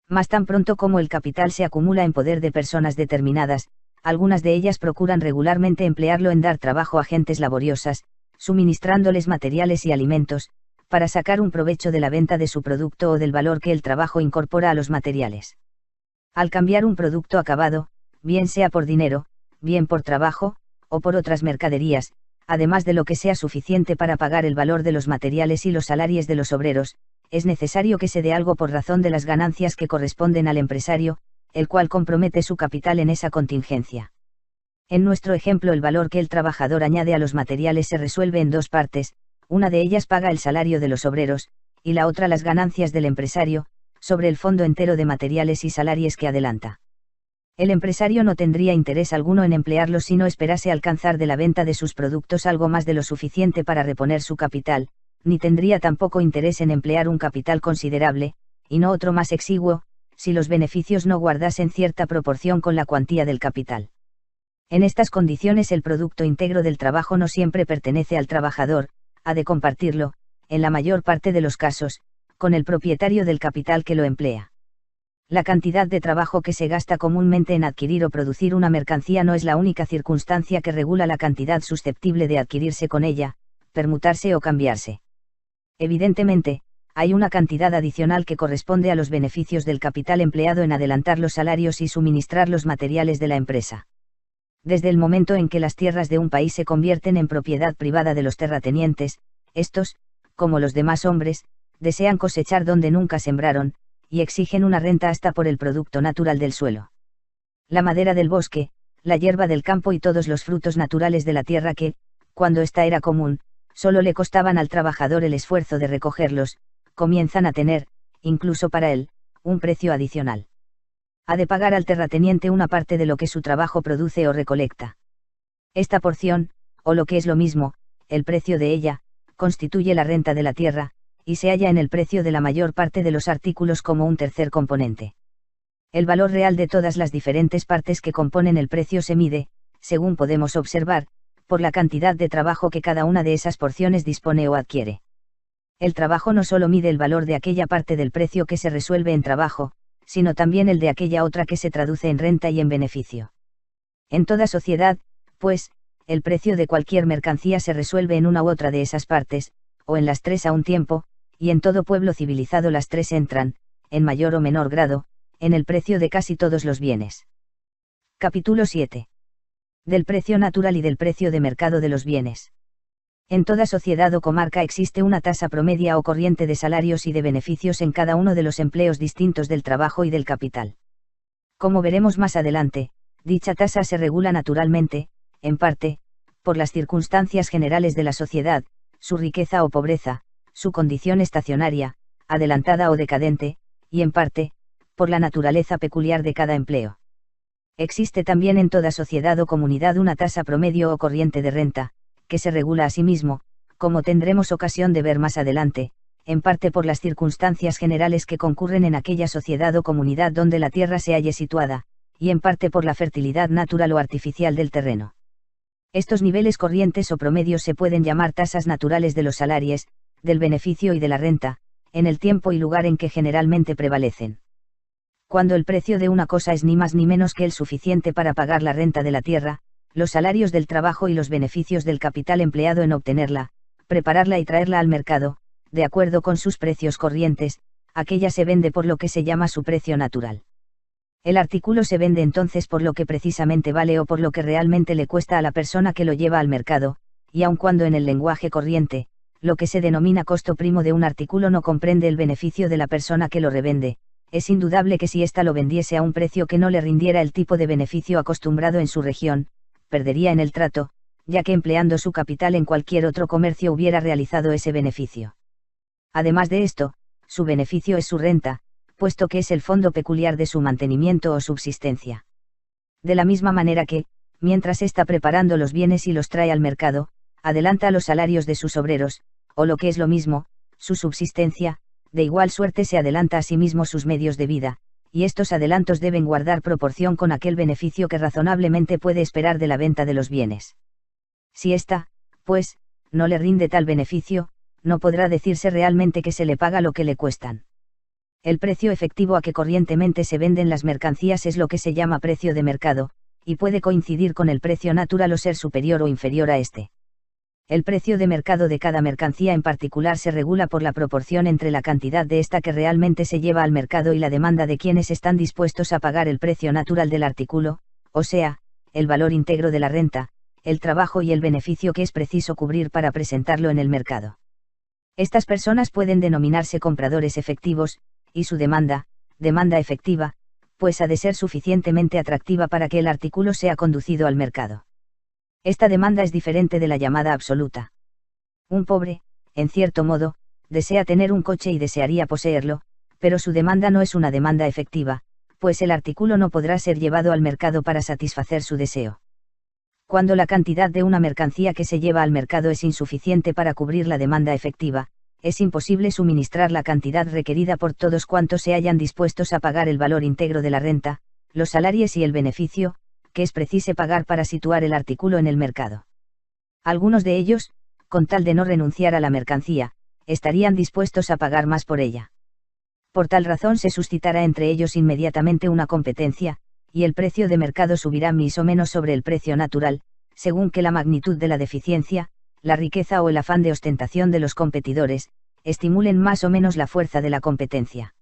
Mas tan pronto como el capital se acumula en poder de personas determinadas, algunas de ellas procuran regularmente emplearlo en dar trabajo a gentes laboriosas, suministrándoles materiales y alimentos, para sacar un provecho de la venta de su producto o del valor que el trabajo incorpora a los materiales. Al cambiar un producto acabado, bien sea por dinero, bien por trabajo, o por otras mercaderías, además de lo que sea suficiente para pagar el valor de los materiales y los salarios de los obreros, es necesario que se dé algo por razón de las ganancias que corresponden al empresario, el cual compromete su capital en esa contingencia. En nuestro ejemplo, el valor que el trabajador añade a los materiales se resuelve en 2 partes, una de ellas paga el salario de los obreros, y la otra las ganancias del empresario, sobre el fondo entero de materiales y salarios que adelanta. El empresario no tendría interés alguno en emplearlos si no esperase alcanzar de la venta de sus productos algo más de lo suficiente para reponer su capital, ni tendría tampoco interés en emplear un capital considerable, y no otro más exiguo, si los beneficios no guardasen cierta proporción con la cuantía del capital. En estas condiciones el producto íntegro del trabajo no siempre pertenece al trabajador, ha de compartirlo, en la mayor parte de los casos, con el propietario del capital que lo emplea. La cantidad de trabajo que se gasta comúnmente en adquirir o producir una mercancía no es la única circunstancia que regula la cantidad susceptible de adquirirse con ella, permutarse o cambiarse. Evidentemente, hay una cantidad adicional que corresponde a los beneficios del capital empleado en adelantar los salarios y suministrar los materiales de la empresa. Desde el momento en que las tierras de un país se convierten en propiedad privada de los terratenientes, estos, como los demás hombres, desean cosechar donde nunca sembraron, y exigen una renta hasta por el producto natural del suelo. La madera del bosque, la hierba del campo y todos los frutos naturales de la tierra que, cuando ésta era común, solo le costaban al trabajador el esfuerzo de recogerlos, comienzan a tener, incluso para él, un precio adicional. Ha de pagar al terrateniente una parte de lo que su trabajo produce o recolecta. Esta porción, o lo que es lo mismo, el precio de ella, constituye la renta de la tierra, y se halla en el precio de la mayor parte de los artículos como un tercer componente. El valor real de todas las diferentes partes que componen el precio se mide, según podemos observar, por la cantidad de trabajo que cada una de esas porciones dispone o adquiere. El trabajo no solo mide el valor de aquella parte del precio que se resuelve en trabajo, sino también el de aquella otra que se traduce en renta y en beneficio. En toda sociedad, pues, el precio de cualquier mercancía se resuelve en una u otra de esas partes, o en las tres a un tiempo, y en todo pueblo civilizado las tres entran, en mayor o menor grado, en el precio de casi todos los bienes. Capítulo 7. Del precio natural y del precio de mercado de los bienes. En toda sociedad o comarca existe una tasa promedia o corriente de salarios y de beneficios en cada uno de los empleos distintos del trabajo y del capital. Como veremos más adelante, dicha tasa se regula naturalmente, en parte, por las circunstancias generales de la sociedad, su riqueza o pobreza, su condición estacionaria, adelantada o decadente, y en parte, por la naturaleza peculiar de cada empleo. Existe también en toda sociedad o comunidad una tasa promedio o corriente de renta, que se regula a sí mismo, como tendremos ocasión de ver más adelante, en parte por las circunstancias generales que concurren en aquella sociedad o comunidad donde la tierra se halle situada, y en parte por la fertilidad natural o artificial del terreno. Estos niveles corrientes o promedios se pueden llamar tasas naturales de los salarios, del beneficio y de la renta, en el tiempo y lugar en que generalmente prevalecen. Cuando el precio de una cosa es ni más ni menos que el suficiente para pagar la renta de la tierra, los salarios del trabajo y los beneficios del capital empleado en obtenerla, prepararla y traerla al mercado, de acuerdo con sus precios corrientes, aquella se vende por lo que se llama su precio natural. El artículo se vende entonces por lo que precisamente vale o por lo que realmente le cuesta a la persona que lo lleva al mercado, y aun cuando en el lenguaje corriente, lo que se denomina costo primo de un artículo no comprende el beneficio de la persona que lo revende, es indudable que si ésta lo vendiese a un precio que no le rindiera el tipo de beneficio acostumbrado en su región, perdería en el trato, ya que empleando su capital en cualquier otro comercio hubiera realizado ese beneficio. Además de esto, su beneficio es su renta, puesto que es el fondo peculiar de su mantenimiento o subsistencia. De la misma manera que, mientras está preparando los bienes y los trae al mercado, adelanta los salarios de sus obreros, o lo que es lo mismo, su subsistencia, de igual suerte se adelanta a sí mismo sus medios de vida, y estos adelantos deben guardar proporción con aquel beneficio que razonablemente puede esperar de la venta de los bienes. Si ésta, pues, no le rinde tal beneficio, no podrá decirse realmente que se le paga lo que le cuestan. El precio efectivo a que corrientemente se venden las mercancías es lo que se llama precio de mercado, y puede coincidir con el precio natural o ser superior o inferior a este. El precio de mercado de cada mercancía en particular se regula por la proporción entre la cantidad de esta que realmente se lleva al mercado y la demanda de quienes están dispuestos a pagar el precio natural del artículo, o sea, el valor íntegro de la renta, el trabajo y el beneficio que es preciso cubrir para presentarlo en el mercado. Estas personas pueden denominarse compradores efectivos, y su demanda efectiva, pues ha de ser suficientemente atractiva para que el artículo sea conducido al mercado. Esta demanda es diferente de la llamada absoluta. Un pobre, en cierto modo, desea tener un coche y desearía poseerlo, pero su demanda no es una demanda efectiva, pues el artículo no podrá ser llevado al mercado para satisfacer su deseo. Cuando la cantidad de una mercancía que se lleva al mercado es insuficiente para cubrir la demanda efectiva, es imposible suministrar la cantidad requerida por todos cuantos se hayan dispuestos a pagar el valor íntegro de la renta, los salarios y el beneficio, que es preciso pagar para situar el artículo en el mercado. Algunos de ellos, con tal de no renunciar a la mercancía, estarían dispuestos a pagar más por ella. Por tal razón se suscitará entre ellos inmediatamente una competencia, y el precio de mercado subirá más o menos sobre el precio natural, según que la magnitud de la deficiencia, la riqueza o el afán de ostentación de los competidores, estimulen más o menos la fuerza de la competencia.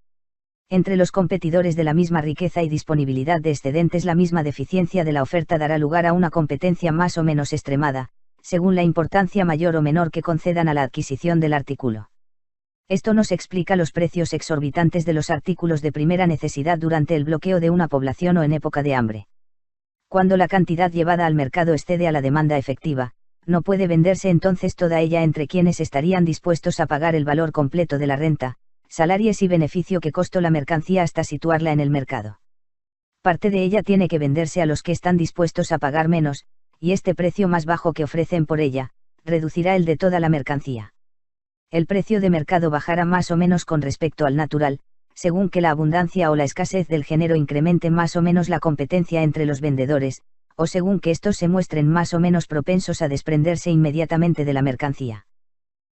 Entre los competidores de la misma riqueza y disponibilidad de excedentes, la misma deficiencia de la oferta dará lugar a una competencia más o menos extremada, según la importancia mayor o menor que concedan a la adquisición del artículo. Esto nos explica los precios exorbitantes de los artículos de primera necesidad durante el bloqueo de una población o en época de hambre. Cuando la cantidad llevada al mercado excede a la demanda efectiva, no puede venderse entonces toda ella entre quienes estarían dispuestos a pagar el valor completo de la renta, salarios y beneficio que costó la mercancía hasta situarla en el mercado. Parte de ella tiene que venderse a los que están dispuestos a pagar menos, y este precio más bajo que ofrecen por ella, reducirá el de toda la mercancía. El precio de mercado bajará más o menos con respecto al natural, según que la abundancia o la escasez del género incremente más o menos la competencia entre los vendedores, o según que estos se muestren más o menos propensos a desprenderse inmediatamente de la mercancía.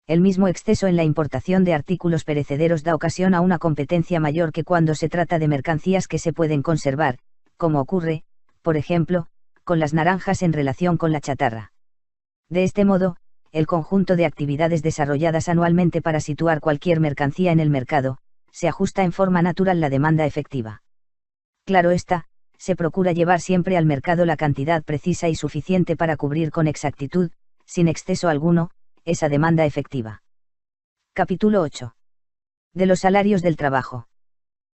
El mismo exceso en la importación de artículos perecederos da ocasión a una competencia mayor que cuando se trata de mercancías que se pueden conservar, como ocurre, por ejemplo, con las naranjas en relación con la chatarra. De este modo, el conjunto de actividades desarrolladas anualmente para situar cualquier mercancía en el mercado, se ajusta en forma natural la demanda efectiva. Claro está, se procura llevar siempre al mercado la cantidad precisa y suficiente para cubrir con exactitud, sin exceso alguno, esa demanda efectiva. Capítulo 8. De los salarios del trabajo.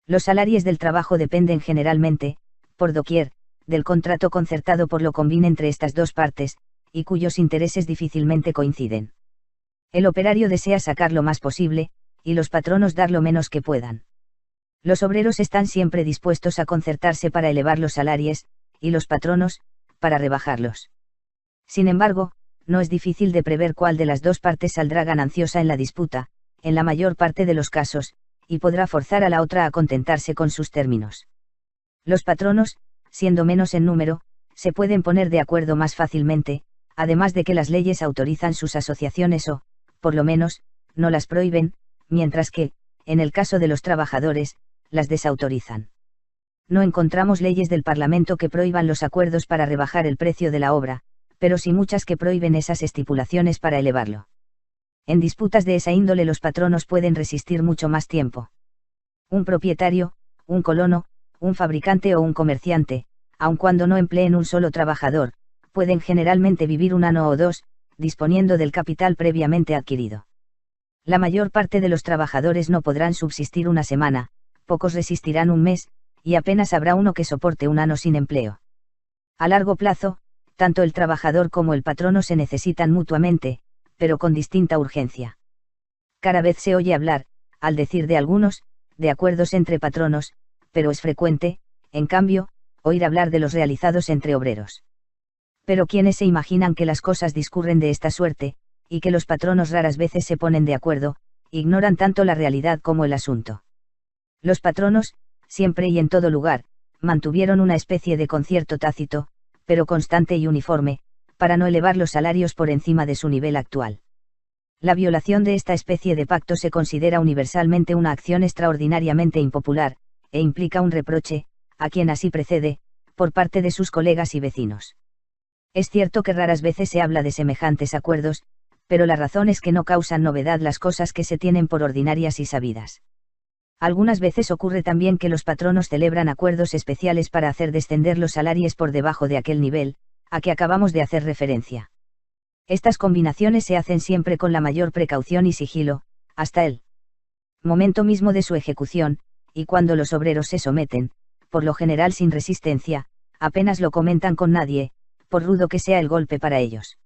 Los salarios del trabajo dependen generalmente, por doquier, del contrato concertado por lo común entre estas dos partes, y cuyos intereses difícilmente coinciden. El operario desea sacar lo más posible, y los patronos dar lo menos que puedan. Los obreros están siempre dispuestos a concertarse para elevar los salarios, y los patronos, para rebajarlos. Sin embargo, no es difícil de prever cuál de las dos partes saldrá gananciosa en la disputa, en la mayor parte de los casos, y podrá forzar a la otra a contentarse con sus términos. Los patronos, siendo menos en número, se pueden poner de acuerdo más fácilmente, además de que las leyes autorizan sus asociaciones o, por lo menos, no las prohíben, mientras que, en el caso de los trabajadores, las desautorizan. No encontramos leyes del Parlamento que prohíban los acuerdos para rebajar el precio de la obra, pero sí muchas que prohíben esas estipulaciones para elevarlo. En disputas de esa índole los patronos pueden resistir mucho más tiempo. Un propietario, un colono, un fabricante o un comerciante, aun cuando no empleen un solo trabajador, pueden generalmente vivir un año o dos, disponiendo del capital previamente adquirido. La mayor parte de los trabajadores no podrán subsistir una semana, pocos resistirán un mes, y apenas habrá uno que soporte un año sin empleo. A largo plazo, tanto el trabajador como el patrono se necesitan mutuamente, pero con distinta urgencia. Cada vez se oye hablar, al decir de algunos, de acuerdos entre patronos, pero es frecuente, en cambio, oír hablar de los realizados entre obreros. Pero quienes se imaginan que las cosas discurren de esta suerte, y que los patronos raras veces se ponen de acuerdo, ignoran tanto la realidad como el asunto. Los patronos, siempre y en todo lugar, mantuvieron una especie de concierto tácito, pero constante y uniforme, para no elevar los salarios por encima de su nivel actual. La violación de esta especie de pacto se considera universalmente una acción extraordinariamente impopular, e implica un reproche, a quien así precede, por parte de sus colegas y vecinos. Es cierto que raras veces se habla de semejantes acuerdos, pero la razón es que no causan novedad las cosas que se tienen por ordinarias y sabidas. Algunas veces ocurre también que los patronos celebran acuerdos especiales para hacer descender los salarios por debajo de aquel nivel, a que acabamos de hacer referencia. Estas combinaciones se hacen siempre con la mayor precaución y sigilo, hasta el momento mismo de su ejecución, y cuando los obreros se someten, por lo general sin resistencia, apenas lo comentan con nadie, por rudo que sea el golpe para ellos.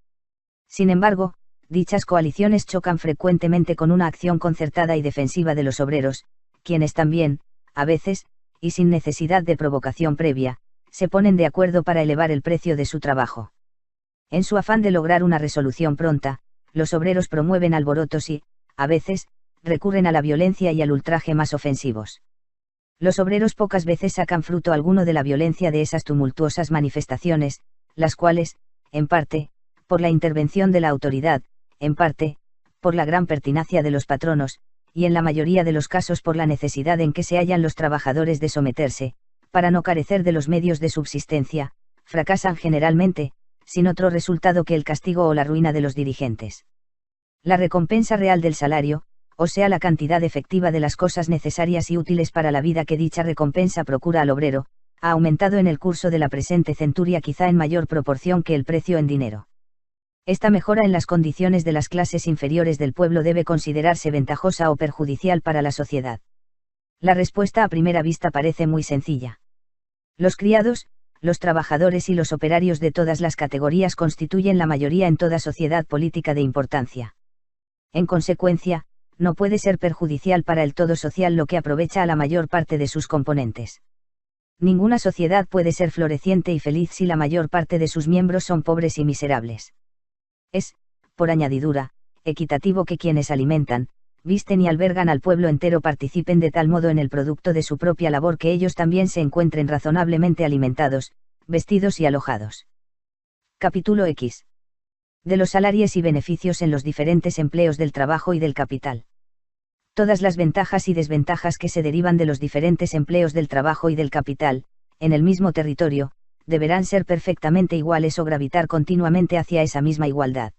Sin embargo, dichas coaliciones chocan frecuentemente con una acción concertada y defensiva de los obreros, quienes también, a veces, y sin necesidad de provocación previa, se ponen de acuerdo para elevar el precio de su trabajo. En su afán de lograr una resolución pronta, los obreros promueven alborotos y, a veces, recurren a la violencia y al ultraje más ofensivos. Los obreros pocas veces sacan fruto alguno de la violencia de esas tumultuosas manifestaciones, las cuales, en parte, por la intervención de la autoridad, en parte, por la gran pertinacia de los patronos, y en la mayoría de los casos por la necesidad en que se hallan los trabajadores de someterse, para no carecer de los medios de subsistencia, fracasan generalmente, sin otro resultado que el castigo o la ruina de los dirigentes. La recompensa real del salario, o sea la cantidad efectiva de las cosas necesarias y útiles para la vida que dicha recompensa procura al obrero, ha aumentado en el curso de la presente centuria quizá en mayor proporción que el precio en dinero. Esta mejora en las condiciones de las clases inferiores del pueblo debe considerarse ventajosa o perjudicial para la sociedad. La respuesta a primera vista parece muy sencilla. Los criados, los trabajadores y los operarios de todas las categorías constituyen la mayoría en toda sociedad política de importancia. En consecuencia, no puede ser perjudicial para el todo social lo que aprovecha a la mayor parte de sus componentes. Ninguna sociedad puede ser floreciente y feliz si la mayor parte de sus miembros son pobres y miserables. Es, por añadidura, equitativo que quienes alimentan, visten y albergan al pueblo entero participen de tal modo en el producto de su propia labor que ellos también se encuentren razonablemente alimentados, vestidos y alojados. Capítulo X. De los salarios y beneficios en los diferentes empleos del trabajo y del capital. Todas las ventajas y desventajas que se derivan de los diferentes empleos del trabajo y del capital, en el mismo territorio, deberán ser perfectamente iguales o gravitar continuamente hacia esa misma igualdad.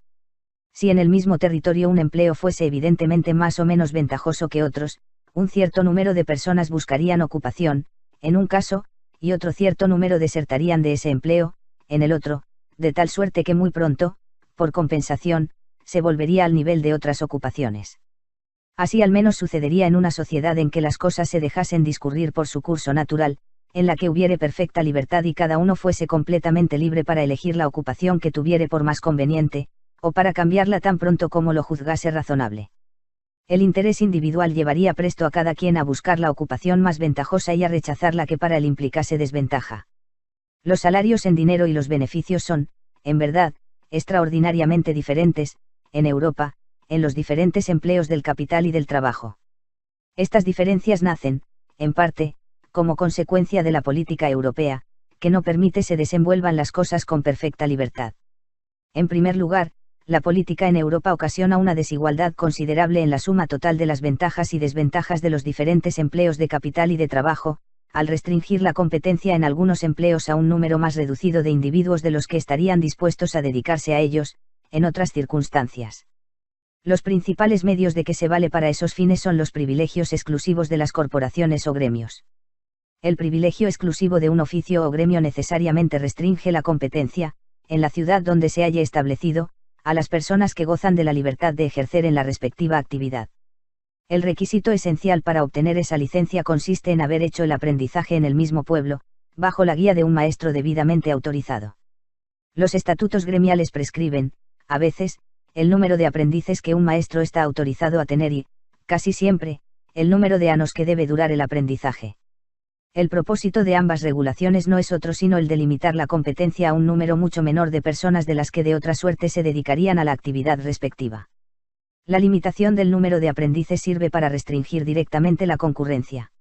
Si en el mismo territorio un empleo fuese evidentemente más o menos ventajoso que otros, un cierto número de personas buscarían ocupación, en un caso, y otro cierto número desertarían de ese empleo, en el otro, de tal suerte que muy pronto, por compensación, se volvería al nivel de otras ocupaciones. Así al menos sucedería en una sociedad en que las cosas se dejasen discurrir por su curso natural, en la que hubiere perfecta libertad y cada uno fuese completamente libre para elegir la ocupación que tuviere por más conveniente, o para cambiarla tan pronto como lo juzgase razonable. El interés individual llevaría presto a cada quien a buscar la ocupación más ventajosa y a rechazar la que para él implicase desventaja. Los salarios en dinero y los beneficios son, en verdad, extraordinariamente diferentes, en Europa, en los diferentes empleos del capital y del trabajo. Estas diferencias nacen, en parte, como consecuencia de la política europea, que no permite se desenvuelvan las cosas con perfecta libertad. En primer lugar, la política en Europa ocasiona una desigualdad considerable en la suma total de las ventajas y desventajas de los diferentes empleos de capital y de trabajo, al restringir la competencia en algunos empleos a un número más reducido de individuos de los que estarían dispuestos a dedicarse a ellos, en otras circunstancias. Los principales medios de que se vale para esos fines son los privilegios exclusivos de las corporaciones o gremios. El privilegio exclusivo de un oficio o gremio necesariamente restringe la competencia, en la ciudad donde se halle establecido, a las personas que gozan de la libertad de ejercer en la respectiva actividad. El requisito esencial para obtener esa licencia consiste en haber hecho el aprendizaje en el mismo pueblo, bajo la guía de un maestro debidamente autorizado. Los estatutos gremiales prescriben, a veces, el número de aprendices que un maestro está autorizado a tener y, casi siempre, el número de años que debe durar el aprendizaje. El propósito de ambas regulaciones no es otro sino el de limitar la competencia a un número mucho menor de personas de las que de otra suerte se dedicarían a la actividad respectiva. La limitación del número de aprendices sirve para restringir directamente la concurrencia.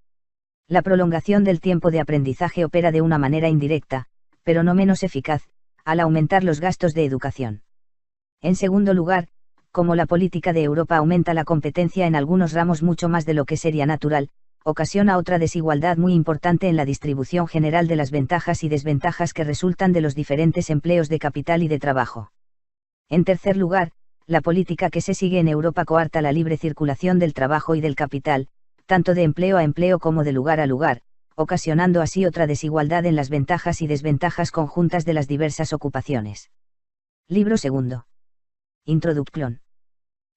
La prolongación del tiempo de aprendizaje opera de una manera indirecta, pero no menos eficaz, al aumentar los gastos de educación. En segundo lugar, como la política de Europa aumenta la competencia en algunos ramos mucho más de lo que sería natural, ocasiona otra desigualdad muy importante en la distribución general de las ventajas y desventajas que resultan de los diferentes empleos de capital y de trabajo. En tercer lugar, la política que se sigue en Europa coarta la libre circulación del trabajo y del capital, tanto de empleo a empleo como de lugar a lugar, ocasionando así otra desigualdad en las ventajas y desventajas conjuntas de las diversas ocupaciones. Libro segundo. Introducción.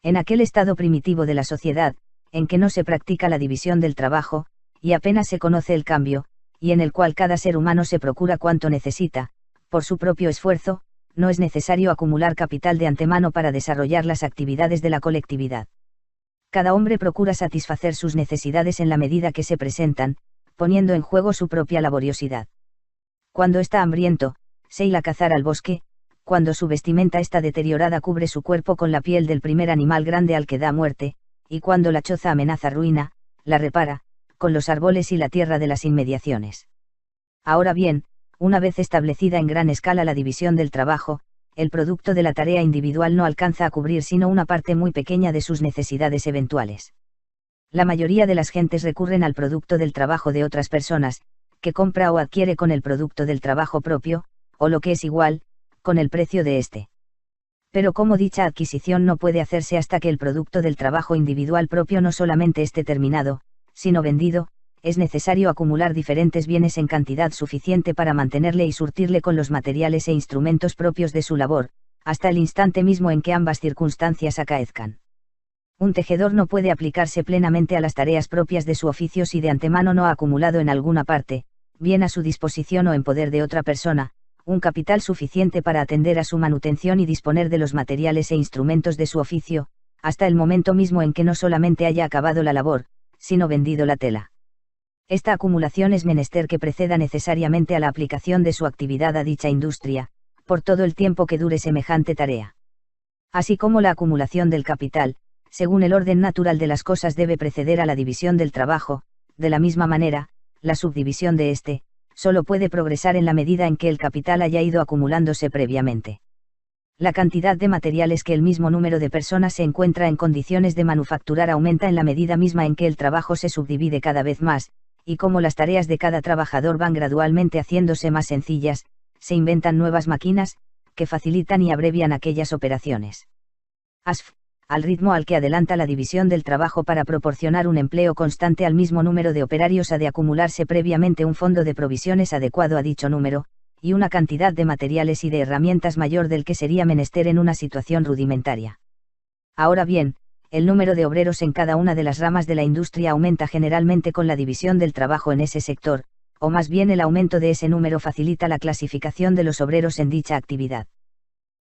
En aquel estado primitivo de la sociedad, en que no se practica la división del trabajo, y apenas se conoce el cambio, y en el cual cada ser humano se procura cuanto necesita, por su propio esfuerzo, no es necesario acumular capital de antemano para desarrollar las actividades de la colectividad. Cada hombre procura satisfacer sus necesidades en la medida que se presentan, poniendo en juego su propia laboriosidad. Cuando está hambriento, se irá a cazar al bosque, cuando su vestimenta está deteriorada cubre su cuerpo con la piel del primer animal grande al que da muerte, y cuando la choza amenaza ruina, la repara, con los árboles y la tierra de las inmediaciones. Ahora bien, una vez establecida en gran escala la división del trabajo, el producto de la tarea individual no alcanza a cubrir sino una parte muy pequeña de sus necesidades eventuales. La mayoría de las gentes recurren al producto del trabajo de otras personas, que compra o adquiere con el producto del trabajo propio, o lo que es igual, con el precio de este. Pero como dicha adquisición no puede hacerse hasta que el producto del trabajo individual propio no solamente esté terminado, sino vendido, es necesario acumular diferentes bienes en cantidad suficiente para mantenerle y surtirle con los materiales e instrumentos propios de su labor, hasta el instante mismo en que ambas circunstancias acaezcan. Un tejedor no puede aplicarse plenamente a las tareas propias de su oficio si de antemano no ha acumulado en alguna parte, bien a su disposición o en poder de otra persona, un capital suficiente para atender a su manutención y disponer de los materiales e instrumentos de su oficio, hasta el momento mismo en que no solamente haya acabado la labor, sino vendido la tela. Esta acumulación es menester que preceda necesariamente a la aplicación de su actividad a dicha industria, por todo el tiempo que dure semejante tarea. Así como la acumulación del capital, según el orden natural de las cosas debe preceder a la división del trabajo, de la misma manera, la subdivisión de éste, solo puede progresar en la medida en que el capital haya ido acumulándose previamente. La cantidad de materiales que el mismo número de personas se encuentra en condiciones de manufacturar aumenta en la medida misma en que el trabajo se subdivide cada vez más, y como las tareas de cada trabajador van gradualmente haciéndose más sencillas, se inventan nuevas máquinas, que facilitan y abrevian aquellas operaciones. ASF, al ritmo al que adelanta la división del trabajo para proporcionar un empleo constante al mismo número de operarios, ha de acumularse previamente un fondo de provisiones adecuado a dicho número, y una cantidad de materiales y de herramientas mayor del que sería menester en una situación rudimentaria. Ahora bien, el número de obreros en cada una de las ramas de la industria aumenta generalmente con la división del trabajo en ese sector, o más bien el aumento de ese número facilita la clasificación de los obreros en dicha actividad.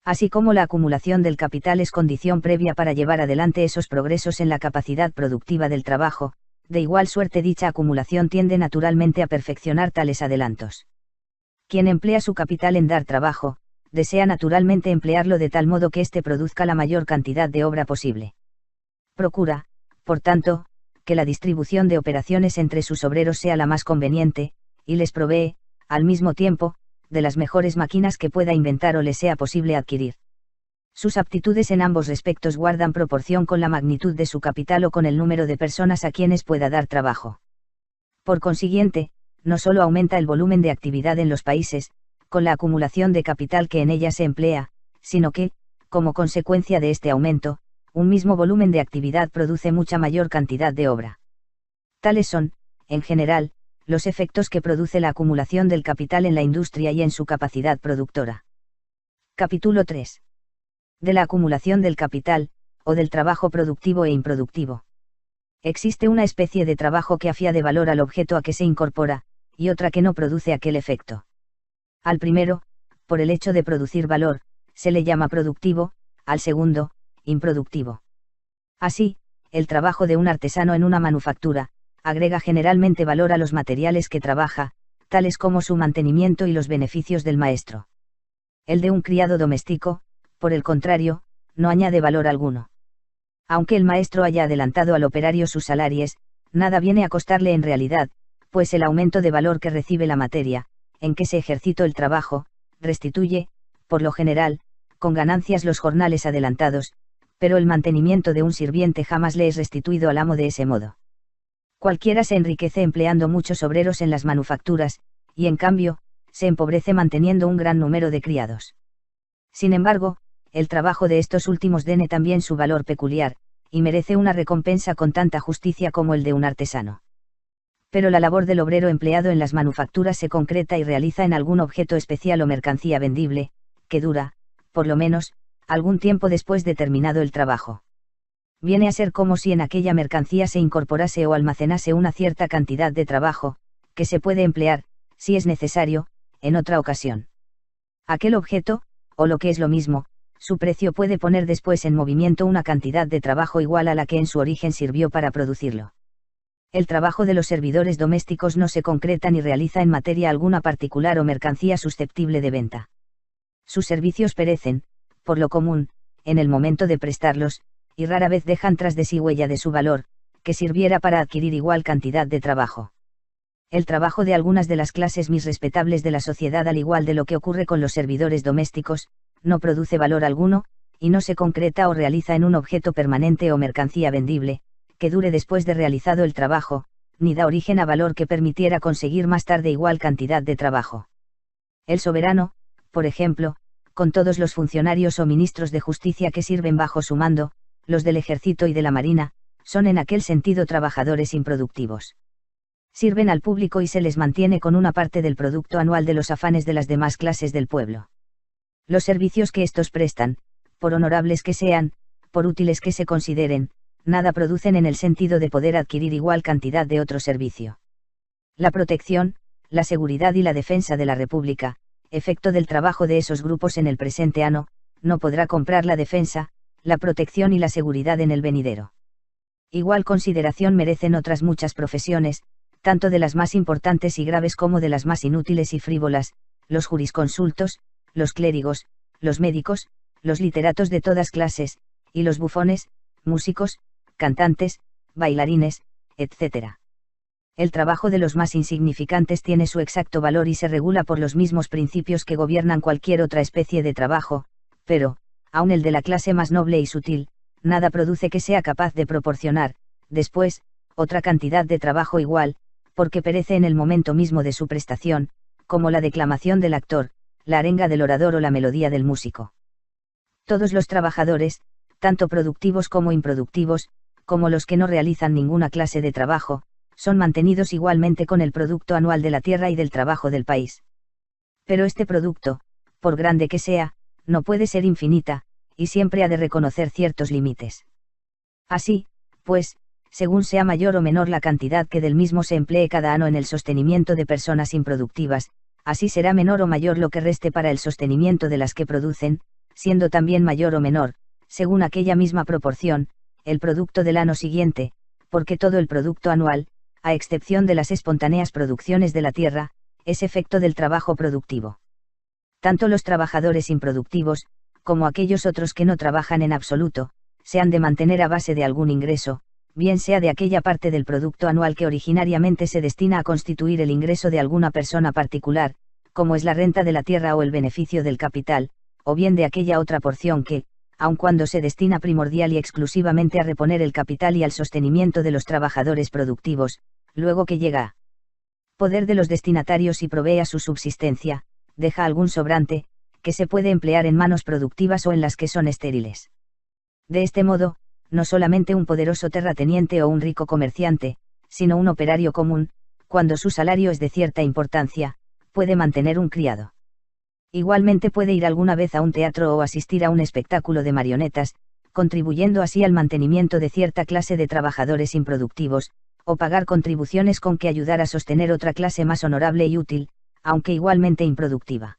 Así como la acumulación del capital es condición previa para llevar adelante esos progresos en la capacidad productiva del trabajo, de igual suerte dicha acumulación tiende naturalmente a perfeccionar tales adelantos. Quien emplea su capital en dar trabajo, desea naturalmente emplearlo de tal modo que éste produzca la mayor cantidad de obra posible. Procura, por tanto, que la distribución de operaciones entre sus obreros sea la más conveniente, y les provee, al mismo tiempo, de las mejores máquinas que pueda inventar o le sea posible adquirir. Sus aptitudes en ambos respectos guardan proporción con la magnitud de su capital o con el número de personas a quienes pueda dar trabajo. Por consiguiente, no solo aumenta el volumen de actividad en los países, con la acumulación de capital que en ella se emplea, sino que, como consecuencia de este aumento, un mismo volumen de actividad produce mucha mayor cantidad de obra. Tales son, en general, los efectos que produce la acumulación del capital en la industria y en su capacidad productora. Capítulo 3. De la acumulación del capital, o del trabajo productivo e improductivo. Existe una especie de trabajo que afía de valor al objeto a que se incorpora, y otra que no produce aquel efecto. Al primero, por el hecho de producir valor, se le llama productivo, al segundo, improductivo. Así, el trabajo de un artesano en una manufactura, agrega generalmente valor a los materiales que trabaja, tales como su mantenimiento y los beneficios del maestro. El de un criado doméstico, por el contrario, no añade valor alguno. Aunque el maestro haya adelantado al operario sus salarios, nada viene a costarle en realidad, pues el aumento de valor que recibe la materia, en que se ejercitó el trabajo, restituye, por lo general, con ganancias los jornales adelantados, pero el mantenimiento de un sirviente jamás le es restituido al amo de ese modo. Cualquiera se enriquece empleando muchos obreros en las manufacturas, y en cambio, se empobrece manteniendo un gran número de criados. Sin embargo, el trabajo de estos últimos tiene también su valor peculiar, y merece una recompensa con tanta justicia como el de un artesano. Pero la labor del obrero empleado en las manufacturas se concreta y realiza en algún objeto especial o mercancía vendible, que dura, por lo menos, algún tiempo después de terminado el trabajo. Viene a ser como si en aquella mercancía se incorporase o almacenase una cierta cantidad de trabajo, que se puede emplear, si es necesario, en otra ocasión. Aquel objeto, o lo que es lo mismo, su precio puede poner después en movimiento una cantidad de trabajo igual a la que en su origen sirvió para producirlo. El trabajo de los servidores domésticos no se concreta ni realiza en materia alguna particular o mercancía susceptible de venta. Sus servicios perecen, por lo común, en el momento de prestarlos, y rara vez dejan tras de sí huella de su valor, que sirviera para adquirir igual cantidad de trabajo. El trabajo de algunas de las clases más respetables de la sociedad, al igual de lo que ocurre con los servidores domésticos, no produce valor alguno, y no se concreta o realiza en un objeto permanente o mercancía vendible, que dure después de realizado el trabajo, ni da origen a valor que permitiera conseguir más tarde igual cantidad de trabajo. El soberano, por ejemplo, con todos los funcionarios o ministros de justicia que sirven bajo su mando, los del ejército y de la marina, son en aquel sentido trabajadores improductivos. Sirven al público y se les mantiene con una parte del producto anual de los afanes de las demás clases del pueblo. Los servicios que estos prestan, por honorables que sean, por útiles que se consideren, nada producen en el sentido de poder adquirir igual cantidad de otro servicio. La protección, la seguridad y la defensa de la República, efecto del trabajo de esos grupos en el presente ano, no podrá comprar la defensa, la protección y la seguridad en el venidero. Igual consideración merecen otras muchas profesiones, tanto de las más importantes y graves como de las más inútiles y frívolas, los jurisconsultos, los clérigos, los médicos, los literatos de todas clases, y los bufones, músicos, cantantes, bailarines, etc. El trabajo de los más insignificantes tiene su exacto valor y se regula por los mismos principios que gobiernan cualquier otra especie de trabajo, pero, aun el de la clase más noble y sutil, nada produce que sea capaz de proporcionar, después, otra cantidad de trabajo igual, porque perece en el momento mismo de su prestación, como la declamación del actor, la arenga del orador o la melodía del músico. Todos los trabajadores, tanto productivos como improductivos, como los que no realizan ninguna clase de trabajo, son mantenidos igualmente con el producto anual de la tierra y del trabajo del país. Pero este producto, por grande que sea, no puede ser infinita, y siempre ha de reconocer ciertos límites. Así, pues, según sea mayor o menor la cantidad que del mismo se emplee cada año en el sostenimiento de personas improductivas, así será menor o mayor lo que reste para el sostenimiento de las que producen, siendo también mayor o menor, según aquella misma proporción, el producto del año siguiente, porque todo el producto anual, a excepción de las espontáneas producciones de la tierra, es efecto del trabajo productivo. Tanto los trabajadores improductivos, como aquellos otros que no trabajan en absoluto, se han de mantener a base de algún ingreso, bien sea de aquella parte del producto anual que originariamente se destina a constituir el ingreso de alguna persona particular, como es la renta de la tierra o el beneficio del capital, o bien de aquella otra porción que, aun cuando se destina primordial y exclusivamente a reponer el capital y al sostenimiento de los trabajadores productivos, luego que llega a poder de los destinatarios y provee a su subsistencia, deja algún sobrante, que se puede emplear en manos productivas o en las que son estériles. De este modo, no solamente un poderoso terrateniente o un rico comerciante, sino un operario común, cuando su salario es de cierta importancia, puede mantener un criado. Igualmente puede ir alguna vez a un teatro o asistir a un espectáculo de marionetas, contribuyendo así al mantenimiento de cierta clase de trabajadores improductivos, o pagar contribuciones con que ayudar a sostener otra clase más honorable y útil, aunque igualmente improductiva.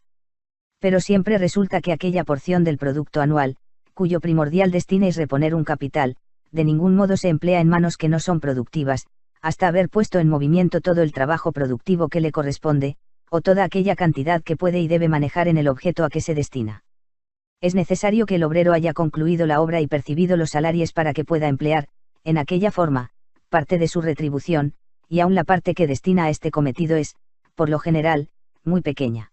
Pero siempre resulta que aquella porción del producto anual, cuyo primordial destino es reponer un capital, de ningún modo se emplea en manos que no son productivas, hasta haber puesto en movimiento todo el trabajo productivo que le corresponde, o toda aquella cantidad que puede y debe manejar en el objeto a que se destina. Es necesario que el obrero haya concluido la obra y percibido los salarios para que pueda emplear, en aquella forma, parte de su retribución, y aun la parte que destina a este cometido es, por lo general, muy pequeña.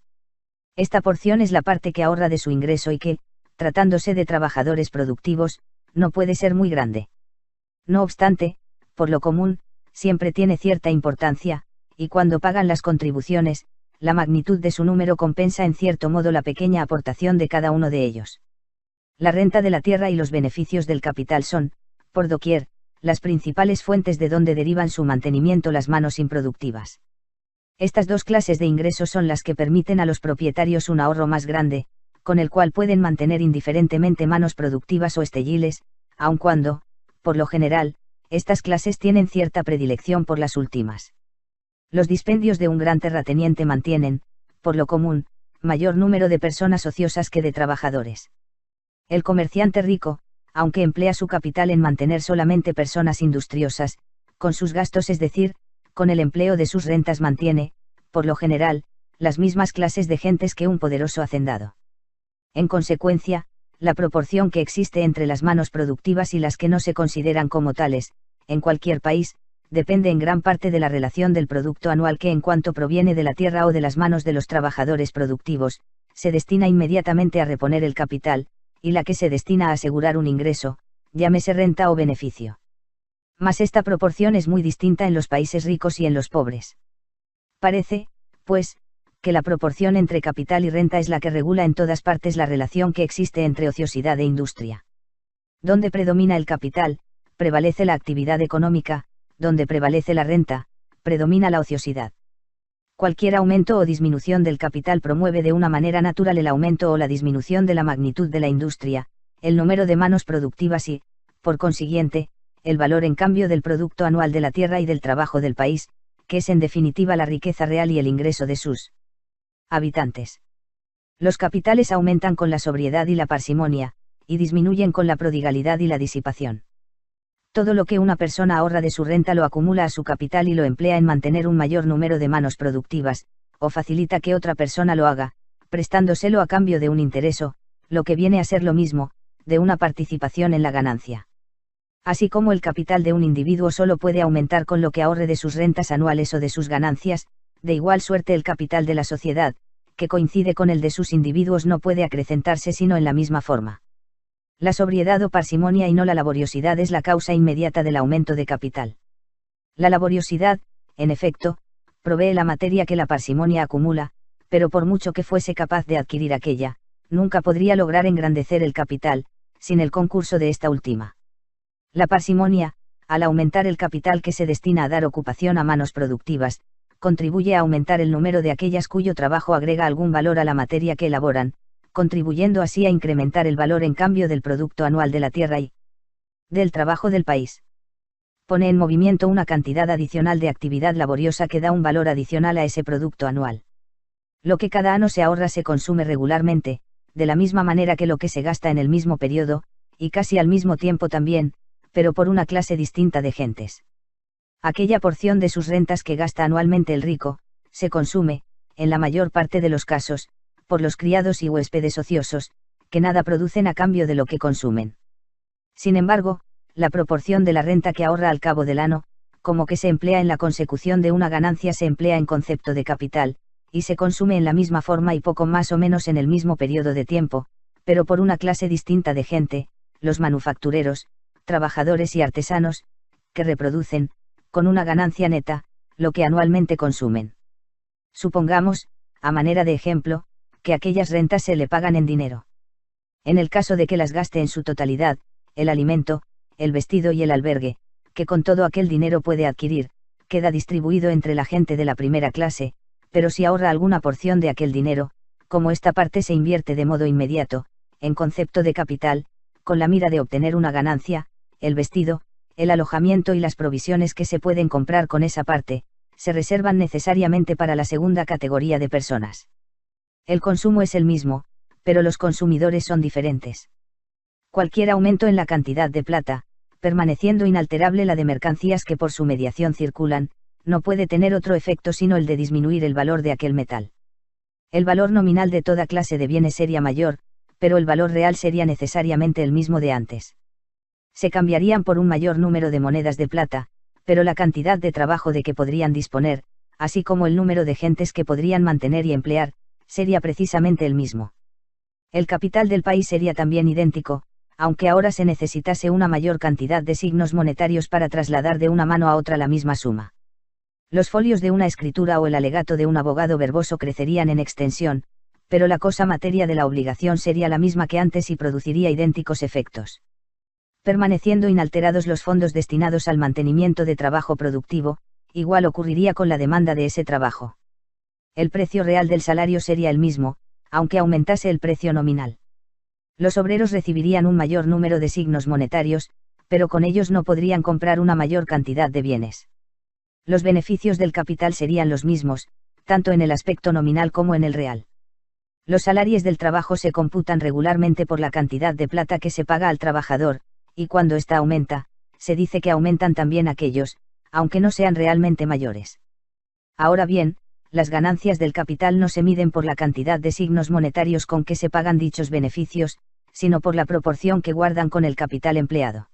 Esta porción es la parte que ahorra de su ingreso y que, tratándose de trabajadores productivos, no puede ser muy grande. No obstante, por lo común, siempre tiene cierta importancia, y cuando pagan las contribuciones, la magnitud de su número compensa en cierto modo la pequeña aportación de cada uno de ellos. La renta de la tierra y los beneficios del capital son, por doquier, las principales fuentes de donde derivan su mantenimiento las manos improductivas. Estas dos clases de ingresos son las que permiten a los propietarios un ahorro más grande, con el cual pueden mantener indiferentemente manos productivas o estelliles, aun cuando, por lo general, estas clases tienen cierta predilección por las últimas. Los dispendios de un gran terrateniente mantienen, por lo común, mayor número de personas ociosas que de trabajadores. El comerciante rico, aunque emplea su capital en mantener solamente personas industriosas, con sus gastos, es decir, con el empleo de sus rentas mantiene, por lo general, las mismas clases de gentes que un poderoso hacendado. En consecuencia, la proporción que existe entre las manos productivas y las que no se consideran como tales, en cualquier país, depende en gran parte de la relación del producto anual que, en cuanto proviene de la tierra o de las manos de los trabajadores productivos, se destina inmediatamente a reponer el capital, y la que se destina a asegurar un ingreso, llámese renta o beneficio. Mas esta proporción es muy distinta en los países ricos y en los pobres. Parece, pues, que la proporción entre capital y renta es la que regula en todas partes la relación que existe entre ociosidad e industria. Donde predomina el capital, prevalece la actividad económica; donde prevalece la renta, predomina la ociosidad. Cualquier aumento o disminución del capital promueve de una manera natural el aumento o la disminución de la magnitud de la industria, el número de manos productivas y, por consiguiente, el valor en cambio del producto anual de la tierra y del trabajo del país, que es en definitiva la riqueza real y el ingreso de sus habitantes. Los capitales aumentan con la sobriedad y la parsimonia, y disminuyen con la prodigalidad y la disipación. Todo lo que una persona ahorra de su renta lo acumula a su capital y lo emplea en mantener un mayor número de manos productivas, o facilita que otra persona lo haga, prestándoselo a cambio de un interés o, lo que viene a ser lo mismo, de una participación en la ganancia. Así como el capital de un individuo solo puede aumentar con lo que ahorre de sus rentas anuales o de sus ganancias, de igual suerte el capital de la sociedad, que coincide con el de sus individuos, no puede acrecentarse sino en la misma forma. La sobriedad o parsimonia y no la laboriosidad es la causa inmediata del aumento de capital. La laboriosidad, en efecto, provee la materia que la parsimonia acumula, pero por mucho que fuese capaz de adquirir aquella, nunca podría lograr engrandecer el capital, sin el concurso de esta última. La parsimonia, al aumentar el capital que se destina a dar ocupación a manos productivas, contribuye a aumentar el número de aquellas cuyo trabajo agrega algún valor a la materia que elaboran, contribuyendo así a incrementar el valor en cambio del producto anual de la tierra y del trabajo del país. Pone en movimiento una cantidad adicional de actividad laboriosa que da un valor adicional a ese producto anual. Lo que cada año se ahorra se consume regularmente, de la misma manera que lo que se gasta en el mismo periodo, y casi al mismo tiempo también, pero por una clase distinta de gentes. Aquella porción de sus rentas que gasta anualmente el rico, se consume, en la mayor parte de los casos, por los criados y huéspedes ociosos, que nada producen a cambio de lo que consumen. Sin embargo, la proporción de la renta que ahorra al cabo del año, como que se emplea en la consecución de una ganancia, se emplea en concepto de capital, y se consume en la misma forma y poco más o menos en el mismo periodo de tiempo, pero por una clase distinta de gente, los manufactureros, trabajadores y artesanos, que reproducen, con una ganancia neta, lo que anualmente consumen. Supongamos, a manera de ejemplo, que aquellas rentas se le pagan en dinero. En el caso de que las gaste en su totalidad, el alimento, el vestido y el albergue, que con todo aquel dinero puede adquirir, queda distribuido entre la gente de la primera clase, pero si ahorra alguna porción de aquel dinero, como esta parte se invierte de modo inmediato, en concepto de capital, con la mira de obtener una ganancia, el vestido, el alojamiento y las provisiones que se pueden comprar con esa parte, se reservan necesariamente para la segunda categoría de personas. El consumo es el mismo, pero los consumidores son diferentes. Cualquier aumento en la cantidad de plata, permaneciendo inalterable la de mercancías que por su mediación circulan, no puede tener otro efecto sino el de disminuir el valor de aquel metal. El valor nominal de toda clase de bienes sería mayor, pero el valor real sería necesariamente el mismo de antes. Se cambiarían por un mayor número de monedas de plata, pero la cantidad de trabajo de que podrían disponer, así como el número de gentes que podrían mantener y emplear, sería precisamente el mismo. El capital del país sería también idéntico, aunque ahora se necesitase una mayor cantidad de signos monetarios para trasladar de una mano a otra la misma suma. Los folios de una escritura o el alegato de un abogado verboso crecerían en extensión, pero la cosa materia de la obligación sería la misma que antes y produciría idénticos efectos. Permaneciendo inalterados los fondos destinados al mantenimiento de trabajo productivo, igual ocurriría con la demanda de ese trabajo. El precio real del salario sería el mismo, aunque aumentase el precio nominal. Los obreros recibirían un mayor número de signos monetarios, pero con ellos no podrían comprar una mayor cantidad de bienes. Los beneficios del capital serían los mismos, tanto en el aspecto nominal como en el real. Los salarios del trabajo se computan regularmente por la cantidad de plata que se paga al trabajador, y cuando ésta aumenta, se dice que aumentan también aquellos, aunque no sean realmente mayores. Ahora bien, las ganancias del capital no se miden por la cantidad de signos monetarios con que se pagan dichos beneficios, sino por la proporción que guardan con el capital empleado.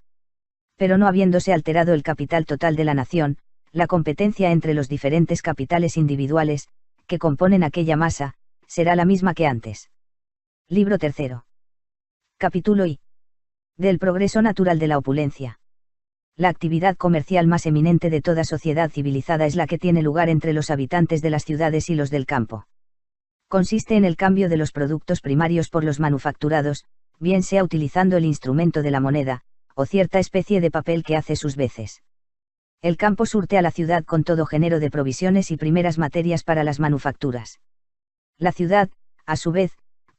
Pero no habiéndose alterado el capital total de la nación, la competencia entre los diferentes capitales individuales, que componen aquella masa, será la misma que antes. Libro tercero. Capítulo I. Del progreso natural de la opulencia. La actividad comercial más eminente de toda sociedad civilizada es la que tiene lugar entre los habitantes de las ciudades y los del campo. Consiste en el cambio de los productos primarios por los manufacturados, bien sea utilizando el instrumento de la moneda, o cierta especie de papel que hace sus veces. El campo surte a la ciudad con todo género de provisiones y primeras materias para las manufacturas. La ciudad, a su vez,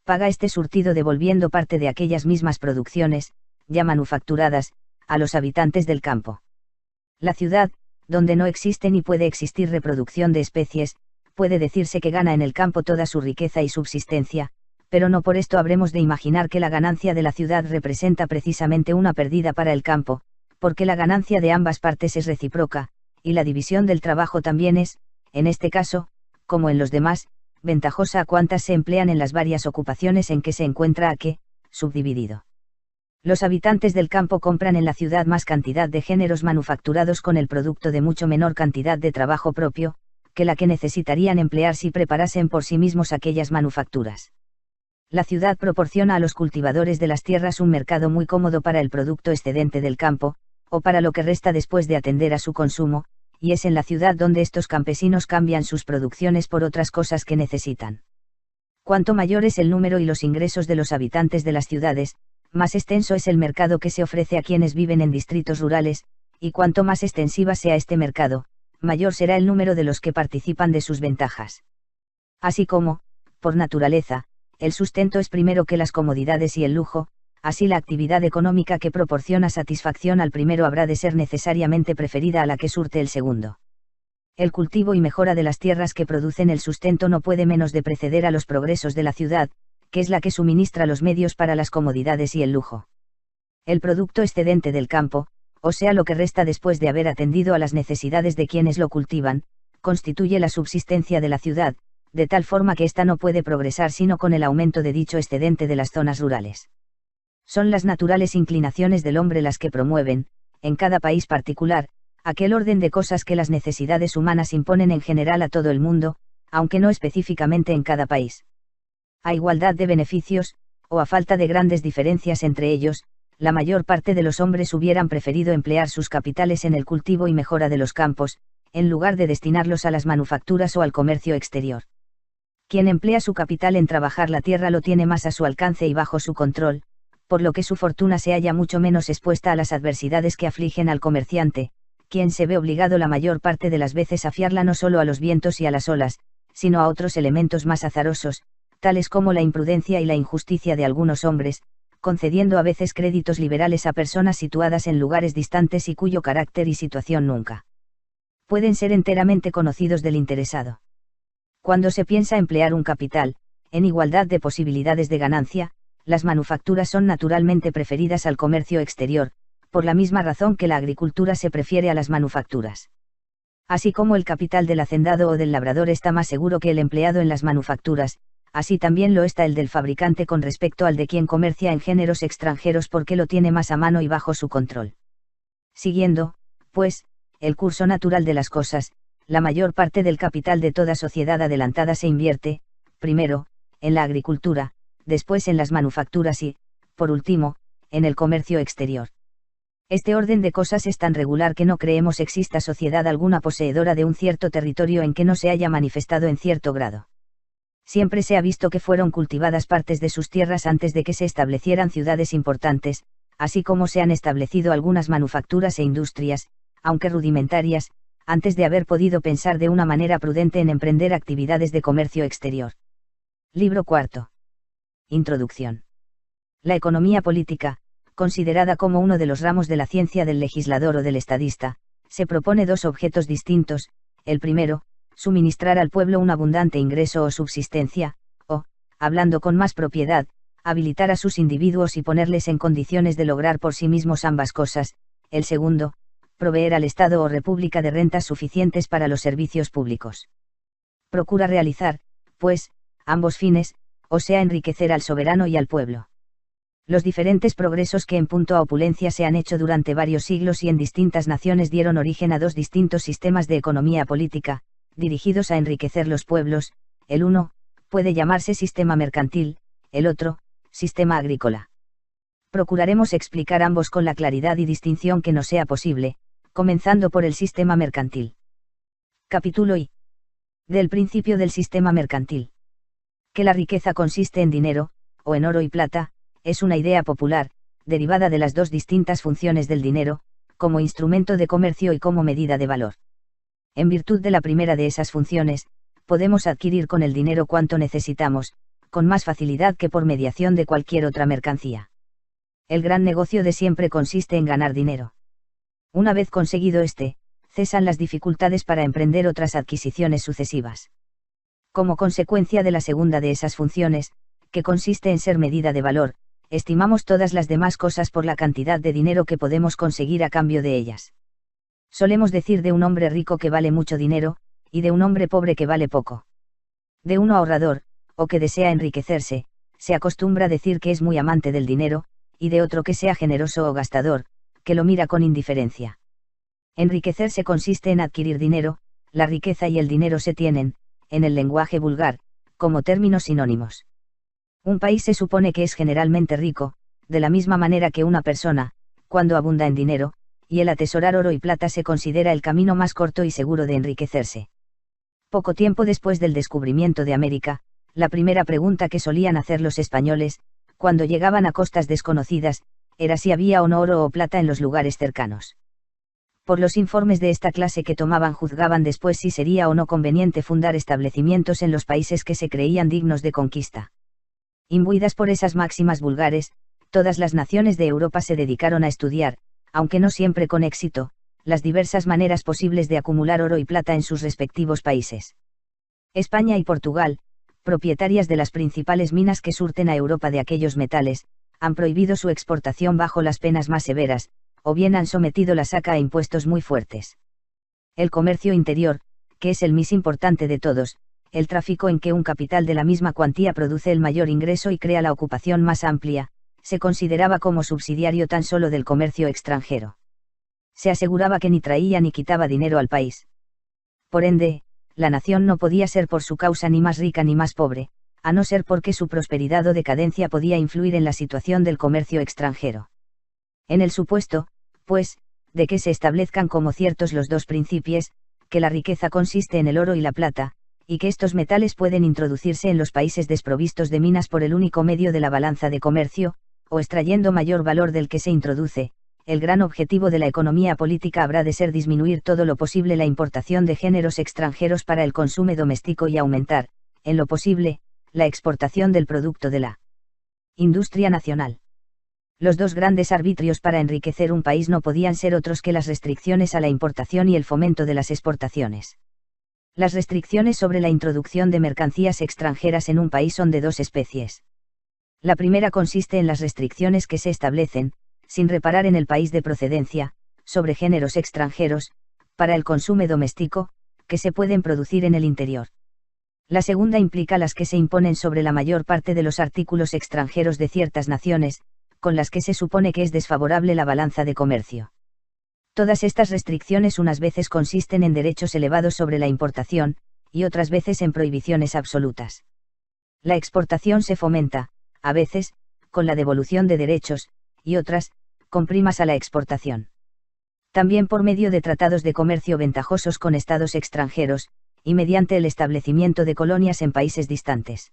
paga este surtido devolviendo parte de aquellas mismas producciones, ya manufacturadas, a los habitantes del campo. La ciudad, donde no existe ni puede existir reproducción de especies, puede decirse que gana en el campo toda su riqueza y subsistencia, pero no por esto habremos de imaginar que la ganancia de la ciudad representa precisamente una pérdida para el campo, porque la ganancia de ambas partes es recíproca, y la división del trabajo también es, en este caso, como en los demás, ventajosa a cuantas se emplean en las varias ocupaciones en que se encuentra subdividido. Los habitantes del campo compran en la ciudad más cantidad de géneros manufacturados con el producto de mucho menor cantidad de trabajo propio, que la que necesitarían emplear si preparasen por sí mismos aquellas manufacturas. La ciudad proporciona a los cultivadores de las tierras un mercado muy cómodo para el producto excedente del campo, o para lo que resta después de atender a su consumo, y es en la ciudad donde estos campesinos cambian sus producciones por otras cosas que necesitan. Cuanto mayor es el número y los ingresos de los habitantes de las ciudades, más extenso es el mercado que se ofrece a quienes viven en distritos rurales, y cuanto más extensiva sea este mercado, mayor será el número de los que participan de sus ventajas. Así como, por naturaleza, el sustento es primero que las comodidades y el lujo, así la actividad económica que proporciona satisfacción al primero habrá de ser necesariamente preferida a la que surte el segundo. El cultivo y mejora de las tierras que producen el sustento no puede menos de preceder a los progresos de la ciudad, que es la que suministra los medios para las comodidades y el lujo. El producto excedente del campo, o sea lo que resta después de haber atendido a las necesidades de quienes lo cultivan, constituye la subsistencia de la ciudad, de tal forma que ésta no puede progresar sino con el aumento de dicho excedente de las zonas rurales. Son las naturales inclinaciones del hombre las que promueven, en cada país particular, aquel orden de cosas que las necesidades humanas imponen en general a todo el mundo, aunque no específicamente en cada país. A igualdad de beneficios, o a falta de grandes diferencias entre ellos, la mayor parte de los hombres hubieran preferido emplear sus capitales en el cultivo y mejora de los campos, en lugar de destinarlos a las manufacturas o al comercio exterior. Quien emplea su capital en trabajar la tierra lo tiene más a su alcance y bajo su control, por lo que su fortuna se halla mucho menos expuesta a las adversidades que afligen al comerciante, quien se ve obligado la mayor parte de las veces a fiarla no solo a los vientos y a las olas, sino a otros elementos más azarosos, tales como la imprudencia y la injusticia de algunos hombres, concediendo a veces créditos liberales a personas situadas en lugares distantes y cuyo carácter y situación nunca pueden ser enteramente conocidos del interesado. Cuando se piensa emplear un capital, en igualdad de posibilidades de ganancia, las manufacturas son naturalmente preferidas al comercio exterior, por la misma razón que la agricultura se prefiere a las manufacturas. Así como el capital del hacendado o del labrador está más seguro que el empleado en las manufacturas, así también lo está el del fabricante con respecto al de quien comercia en géneros extranjeros porque lo tiene más a mano y bajo su control. Siguiendo, pues, el curso natural de las cosas, la mayor parte del capital de toda sociedad adelantada se invierte, primero, en la agricultura, después en las manufacturas y, por último, en el comercio exterior. Este orden de cosas es tan regular que no creemos exista sociedad alguna poseedora de un cierto territorio en que no se haya manifestado en cierto grado. Siempre se ha visto que fueron cultivadas partes de sus tierras antes de que se establecieran ciudades importantes, así como se han establecido algunas manufacturas e industrias, aunque rudimentarias, antes de haber podido pensar de una manera prudente en emprender actividades de comercio exterior. Libro IV. Introducción. La economía política, considerada como uno de los ramos de la ciencia del legislador o del estadista, se propone dos objetos distintos: el primero, suministrar al pueblo un abundante ingreso o subsistencia, o, hablando con más propiedad, habilitar a sus individuos y ponerles en condiciones de lograr por sí mismos ambas cosas; el segundo, proveer al Estado o República de rentas suficientes para los servicios públicos. Procura realizar, pues, ambos fines, o sea enriquecer al soberano y al pueblo. Los diferentes progresos que en punto a opulencia se han hecho durante varios siglos y en distintas naciones dieron origen a dos distintos sistemas de economía política, dirigidos a enriquecer los pueblos. El uno, puede llamarse sistema mercantil, el otro, sistema agrícola. Procuraremos explicar ambos con la claridad y distinción que nos sea posible, comenzando por el sistema mercantil. Capítulo I. Del principio del sistema mercantil. Que la riqueza consiste en dinero, o en oro y plata, es una idea popular, derivada de las dos distintas funciones del dinero, como instrumento de comercio y como medida de valor. En virtud de la primera de esas funciones, podemos adquirir con el dinero cuanto necesitamos, con más facilidad que por mediación de cualquier otra mercancía. El gran negocio de siempre consiste en ganar dinero. Una vez conseguido cesan las dificultades para emprender otras adquisiciones sucesivas. Como consecuencia de la segunda de esas funciones, que consiste en ser medida de valor, estimamos todas las demás cosas por la cantidad de dinero que podemos conseguir a cambio de ellas. Solemos decir de un hombre rico que vale mucho dinero, y de un hombre pobre que vale poco. De uno ahorrador, o que desea enriquecerse, se acostumbra decir que es muy amante del dinero, y de otro que sea generoso o gastador, que lo mira con indiferencia. Enriquecerse consiste en adquirir dinero, la riqueza y el dinero se tienen, en el lenguaje vulgar, como términos sinónimos. Un país se supone que es generalmente rico, de la misma manera que una persona, cuando abunda en dinero, y el atesorar oro y plata se considera el camino más corto y seguro de enriquecerse. Poco tiempo después del descubrimiento de América, la primera pregunta que solían hacer los españoles, cuando llegaban a costas desconocidas, era si había o no oro o plata en los lugares cercanos. Por los informes de esta clase que tomaban juzgaban después si sería o no conveniente fundar establecimientos en los países que se creían dignos de conquista. Imbuidas por esas máximas vulgares, todas las naciones de Europa se dedicaron a estudiar, aunque no siempre con éxito, las diversas maneras posibles de acumular oro y plata en sus respectivos países. España y Portugal, propietarias de las principales minas que surten a Europa de aquellos metales, han prohibido su exportación bajo las penas más severas, o bien han sometido la saca a impuestos muy fuertes. El comercio interior, que es el más importante de todos, el tráfico en que un capital de la misma cuantía produce el mayor ingreso y crea la ocupación más amplia, se consideraba como subsidiario tan solo del comercio extranjero. Se aseguraba que ni traía ni quitaba dinero al país. Por ende, la nación no podía ser por su causa ni más rica ni más pobre, a no ser porque su prosperidad o decadencia podía influir en la situación del comercio extranjero. En el supuesto, pues, de que se establezcan como ciertos los dos principios, que la riqueza consiste en el oro y la plata, y que estos metales pueden introducirse en los países desprovistos de minas por el único medio de la balanza de comercio, o extrayendo mayor valor del que se introduce, el gran objetivo de la economía política habrá de ser disminuir todo lo posible la importación de géneros extranjeros para el consumo doméstico y aumentar, en lo posible, la exportación del producto de la industria nacional. Los dos grandes arbitrios para enriquecer un país no podían ser otros que las restricciones a la importación y el fomento de las exportaciones. Las restricciones sobre la introducción de mercancías extranjeras en un país son de dos especies. La primera consiste en las restricciones que se establecen, sin reparar en el país de procedencia, sobre géneros extranjeros, para el consumo doméstico, que se pueden producir en el interior. La segunda implica las que se imponen sobre la mayor parte de los artículos extranjeros de ciertas naciones, con las que se supone que es desfavorable la balanza de comercio. Todas estas restricciones unas veces consisten en derechos elevados sobre la importación, y otras veces en prohibiciones absolutas. La exportación se fomenta, a veces, con la devolución de derechos, y otras, con primas a la exportación. También por medio de tratados de comercio ventajosos con estados extranjeros, y mediante el establecimiento de colonias en países distantes.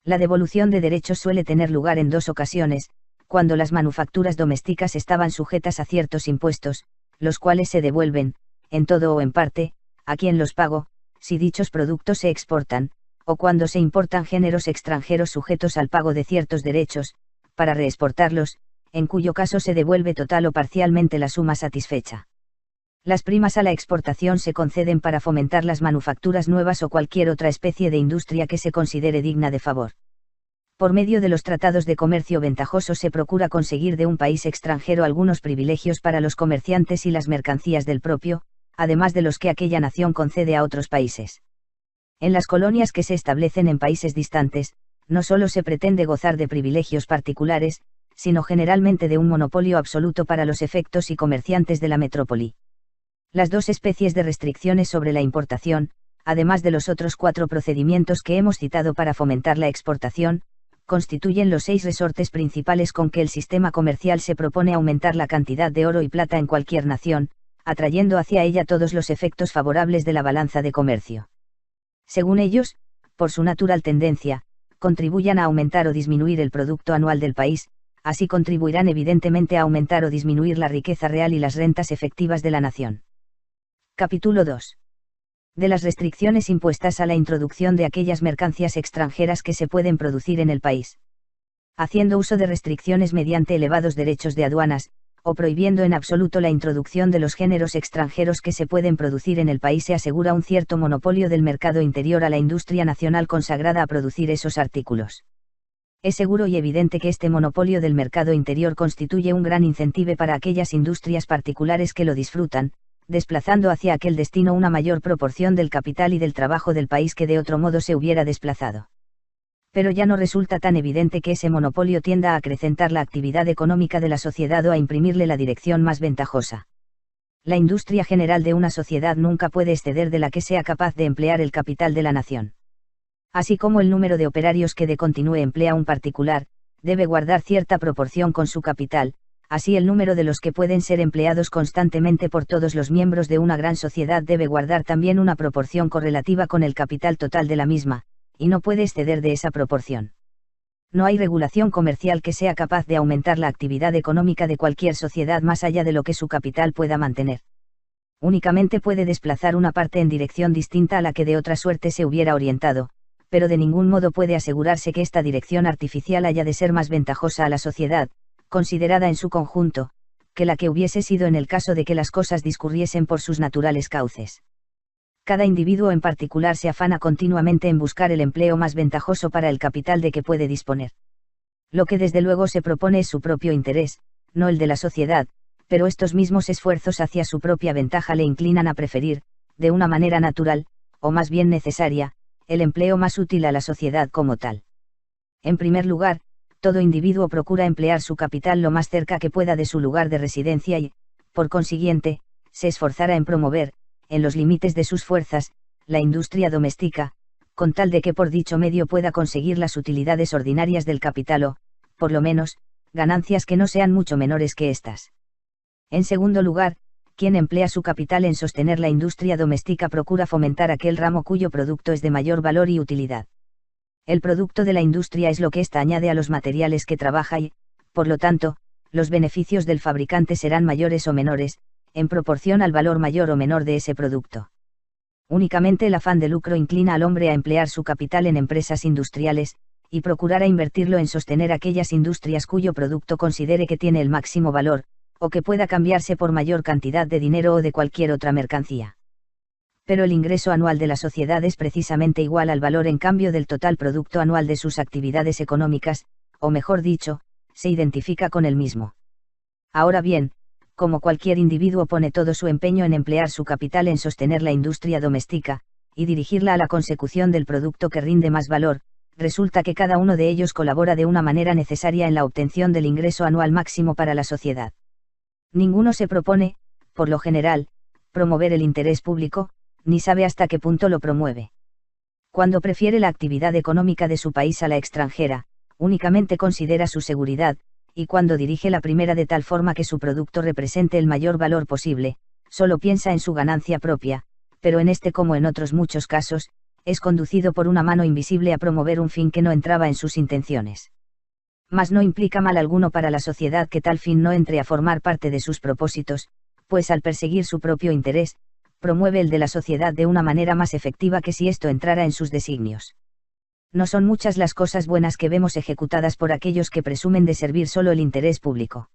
La devolución de derechos suele tener lugar en dos ocasiones, cuando las manufacturas domésticas estaban sujetas a ciertos impuestos, los cuales se devuelven, en todo o en parte, a quien los pagó, si dichos productos se exportan, o cuando se importan géneros extranjeros sujetos al pago de ciertos derechos, para reexportarlos, en cuyo caso se devuelve total o parcialmente la suma satisfecha. Las primas a la exportación se conceden para fomentar las manufacturas nuevas o cualquier otra especie de industria que se considere digna de favor. Por medio de los tratados de comercio ventajosos se procura conseguir de un país extranjero algunos privilegios para los comerciantes y las mercancías del propio, además de los que aquella nación concede a otros países. En las colonias que se establecen en países distantes, no solo se pretende gozar de privilegios particulares, sino generalmente de un monopolio absoluto para los efectos y comerciantes de la metrópoli. Las dos especies de restricciones sobre la importación, además de los otros 4 procedimientos que hemos citado para fomentar la exportación, constituyen los 6 resortes principales con que el sistema comercial se propone aumentar la cantidad de oro y plata en cualquier nación, atrayendo hacia ella todos los efectos favorables de la balanza de comercio. Según ellos, por su natural tendencia, contribuyan a aumentar o disminuir el producto anual del país, así contribuirán evidentemente a aumentar o disminuir la riqueza real y las rentas efectivas de la nación. Capítulo 2. De las restricciones impuestas a la introducción de aquellas mercancías extranjeras que se pueden producir en el país. Haciendo uso de restricciones mediante elevados derechos de aduanas, o prohibiendo en absoluto la introducción de los géneros extranjeros que se pueden producir en el país, se asegura un cierto monopolio del mercado interior a la industria nacional consagrada a producir esos artículos. Es seguro y evidente que este monopolio del mercado interior constituye un gran incentivo para aquellas industrias particulares que lo disfrutan, desplazando hacia aquel destino una mayor proporción del capital y del trabajo del país que de otro modo se hubiera desplazado. Pero ya no resulta tan evidente que ese monopolio tienda a acrecentar la actividad económica de la sociedad o a imprimirle la dirección más ventajosa. La industria general de una sociedad nunca puede exceder de la que sea capaz de emplear el capital de la nación. Así como el número de operarios que de continuo emplea un particular, debe guardar cierta proporción con su capital, así el número de los que pueden ser empleados constantemente por todos los miembros de una gran sociedad debe guardar también una proporción correlativa con el capital total de la misma, y no puede exceder de esa proporción. No hay regulación comercial que sea capaz de aumentar la actividad económica de cualquier sociedad más allá de lo que su capital pueda mantener. Únicamente puede desplazar una parte en dirección distinta a la que de otra suerte se hubiera orientado, pero de ningún modo puede asegurarse que esta dirección artificial haya de ser más ventajosa a la sociedad, considerada en su conjunto, que la que hubiese sido en el caso de que las cosas discurriesen por sus naturales cauces. Cada individuo en particular se afana continuamente en buscar el empleo más ventajoso para el capital de que puede disponer. Lo que desde luego se propone es su propio interés, no el de la sociedad, pero estos mismos esfuerzos hacia su propia ventaja le inclinan a preferir, de una manera natural, o más bien necesaria, el empleo más útil a la sociedad como tal. En primer lugar, todo individuo procura emplear su capital lo más cerca que pueda de su lugar de residencia y, por consiguiente, se esforzará en promover, en los límites de sus fuerzas, la industria doméstica, con tal de que por dicho medio pueda conseguir las utilidades ordinarias del capital o, por lo menos, ganancias que no sean mucho menores que éstas. En segundo lugar, quien emplea su capital en sostener la industria doméstica procura fomentar aquel ramo cuyo producto es de mayor valor y utilidad. El producto de la industria es lo que ésta añade a los materiales que trabaja y, por lo tanto, los beneficios del fabricante serán mayores o menores, en proporción al valor mayor o menor de ese producto. Únicamente el afán de lucro inclina al hombre a emplear su capital en empresas industriales, y procurar a invertirlo en sostener aquellas industrias cuyo producto considere que tiene el máximo valor, o que pueda cambiarse por mayor cantidad de dinero o de cualquier otra mercancía. Pero el ingreso anual de la sociedad es precisamente igual al valor en cambio del total producto anual de sus actividades económicas, o mejor dicho, se identifica con el mismo. Ahora bien, como cualquier individuo pone todo su empeño en emplear su capital en sostener la industria doméstica, y dirigirla a la consecución del producto que rinde más valor, resulta que cada uno de ellos colabora de una manera necesaria en la obtención del ingreso anual máximo para la sociedad. Ninguno se propone, por lo general, promover el interés público, ni sabe hasta qué punto lo promueve. Cuando prefiere la actividad económica de su país a la extranjera, únicamente considera su seguridad, y cuando dirige la primera de tal forma que su producto represente el mayor valor posible, solo piensa en su ganancia propia, pero en este como en otros muchos casos, es conducido por una mano invisible a promover un fin que no entraba en sus intenciones. Mas no implica mal alguno para la sociedad que tal fin no entre a formar parte de sus propósitos, pues al perseguir su propio interés, promueve el de la sociedad de una manera más efectiva que si esto entrara en sus designios. No son muchas las cosas buenas que vemos ejecutadas por aquellos que presumen de servir solo el interés público.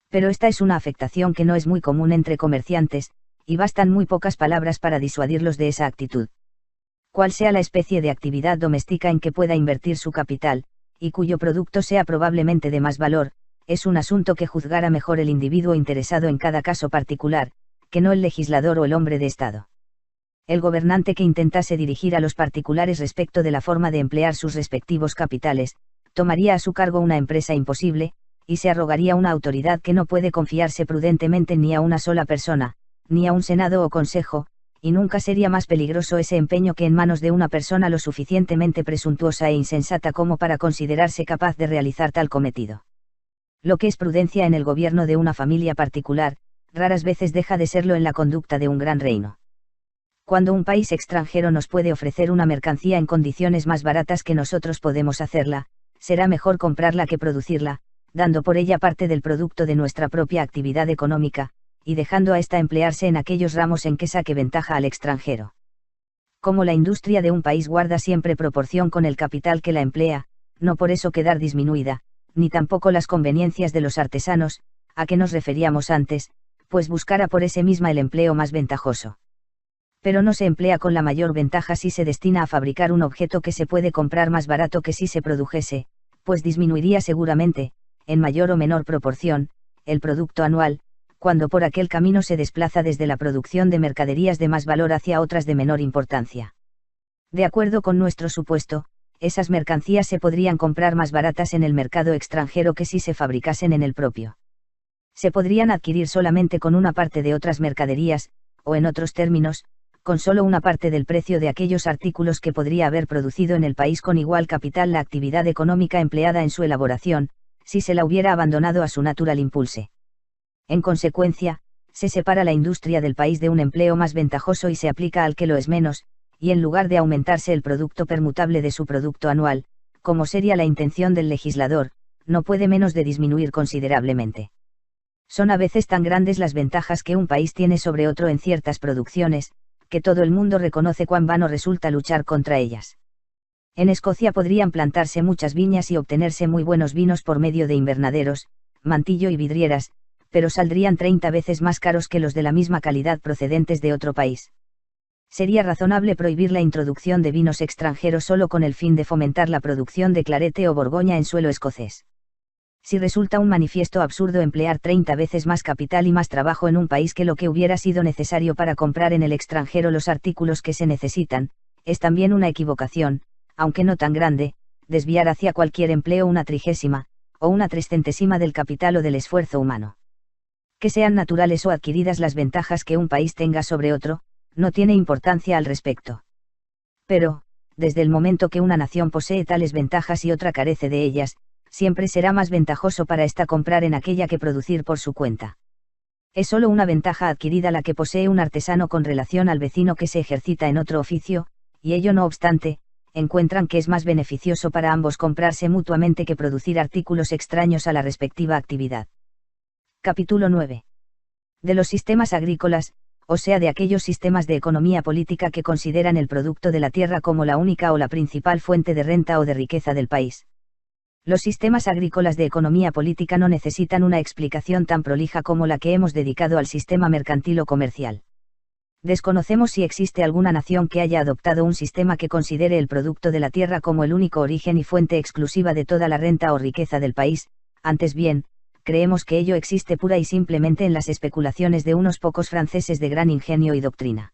Pero esta es una afectación que no es muy común entre comerciantes, y bastan muy pocas palabras para disuadirlos de esa actitud. Cual sea la especie de actividad doméstica en que pueda invertir su capital, y cuyo producto sea probablemente de más valor, es un asunto que juzgará mejor el individuo interesado en cada caso particular, que no el legislador o el hombre de Estado. El gobernante que intentase dirigir a los particulares respecto de la forma de emplear sus respectivos capitales, tomaría a su cargo una empresa imposible, y se arrogaría una autoridad que no puede confiarse prudentemente ni a una sola persona, ni a un senado o consejo, y nunca sería más peligroso ese empeño que en manos de una persona lo suficientemente presuntuosa e insensata como para considerarse capaz de realizar tal cometido. Lo que es prudencia en el gobierno de una familia particular, raras veces deja de serlo en la conducta de un gran reino. Cuando un país extranjero nos puede ofrecer una mercancía en condiciones más baratas que nosotros podemos hacerla, será mejor comprarla que producirla, dando por ella parte del producto de nuestra propia actividad económica, y dejando a ésta emplearse en aquellos ramos en que saque ventaja al extranjero. Como la industria de un país guarda siempre proporción con el capital que la emplea, no por eso quedar disminuida, ni tampoco las conveniencias de los artesanos, a que nos referíamos antes, pues buscara por ese misma el empleo más ventajoso. Pero no se emplea con la mayor ventaja si se destina a fabricar un objeto que se puede comprar más barato que si se produjese, pues disminuiría seguramente, en mayor o menor proporción, el producto anual, cuando por aquel camino se desplaza desde la producción de mercaderías de más valor hacia otras de menor importancia. De acuerdo con nuestro supuesto, esas mercancías se podrían comprar más baratas en el mercado extranjero que si se fabricasen en el propio. Se podrían adquirir solamente con una parte de otras mercaderías, o en otros términos, con solo una parte del precio de aquellos artículos que podría haber producido en el país con igual capital la actividad económica empleada en su elaboración, si se la hubiera abandonado a su natural impulse. En consecuencia, se separa la industria del país de un empleo más ventajoso y se aplica al que lo es menos, y en lugar de aumentarse el producto permutable de su producto anual, como sería la intención del legislador, no puede menos de disminuir considerablemente. Son a veces tan grandes las ventajas que un país tiene sobre otro en ciertas producciones, que todo el mundo reconoce cuán vano resulta luchar contra ellas. En Escocia podrían plantarse muchas viñas y obtenerse muy buenos vinos por medio de invernaderos, mantillo y vidrieras, pero saldrían 30 veces más caros que los de la misma calidad procedentes de otro país. Sería razonable prohibir la introducción de vinos extranjeros solo con el fin de fomentar la producción de clarete o borgoña en suelo escocés. Si resulta un manifiesto absurdo emplear 30 veces más capital y más trabajo en un país que lo que hubiera sido necesario para comprar en el extranjero los artículos que se necesitan, es también una equivocación, aunque no tan grande, desviar hacia cualquier empleo una trigésima, o una trescentésima del capital o del esfuerzo humano. Que sean naturales o adquiridas las ventajas que un país tenga sobre otro, no tiene importancia al respecto. Pero, desde el momento que una nación posee tales ventajas y otra carece de ellas, siempre será más ventajoso para ésta comprar en aquella que producir por su cuenta. Es solo una ventaja adquirida la que posee un artesano con relación al vecino que se ejercita en otro oficio, y ello no obstante, encuentran que es más beneficioso para ambos comprarse mutuamente que producir artículos extraños a la respectiva actividad. Capítulo 9. De los sistemas agrícolas, o sea de aquellos sistemas de economía política que consideran el producto de la tierra como la única o la principal fuente de renta o de riqueza del país. Los sistemas agrícolas de economía política no necesitan una explicación tan prolija como la que hemos dedicado al sistema mercantil o comercial. Desconocemos si existe alguna nación que haya adoptado un sistema que considere el producto de la tierra como el único origen y fuente exclusiva de toda la renta o riqueza del país, antes bien, creemos que ello existe pura y simplemente en las especulaciones de unos pocos franceses de gran ingenio y doctrina.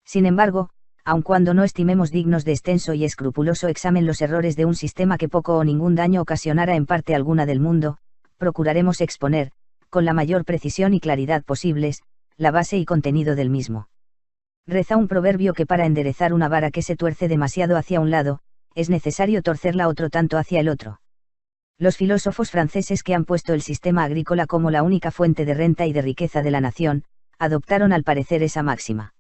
Sin embargo, aun cuando no estimemos dignos de extenso y escrupuloso examen los errores de un sistema que poco o ningún daño ocasionara en parte alguna del mundo, procuraremos exponer, con la mayor precisión y claridad posibles, la base y contenido del mismo. Reza un proverbio que para enderezar una vara que se tuerce demasiado hacia un lado, es necesario torcerla otro tanto hacia el otro. Los filósofos franceses que han puesto el sistema agrícola como la única fuente de renta y de riqueza de la nación, adoptaron al parecer esa máxima.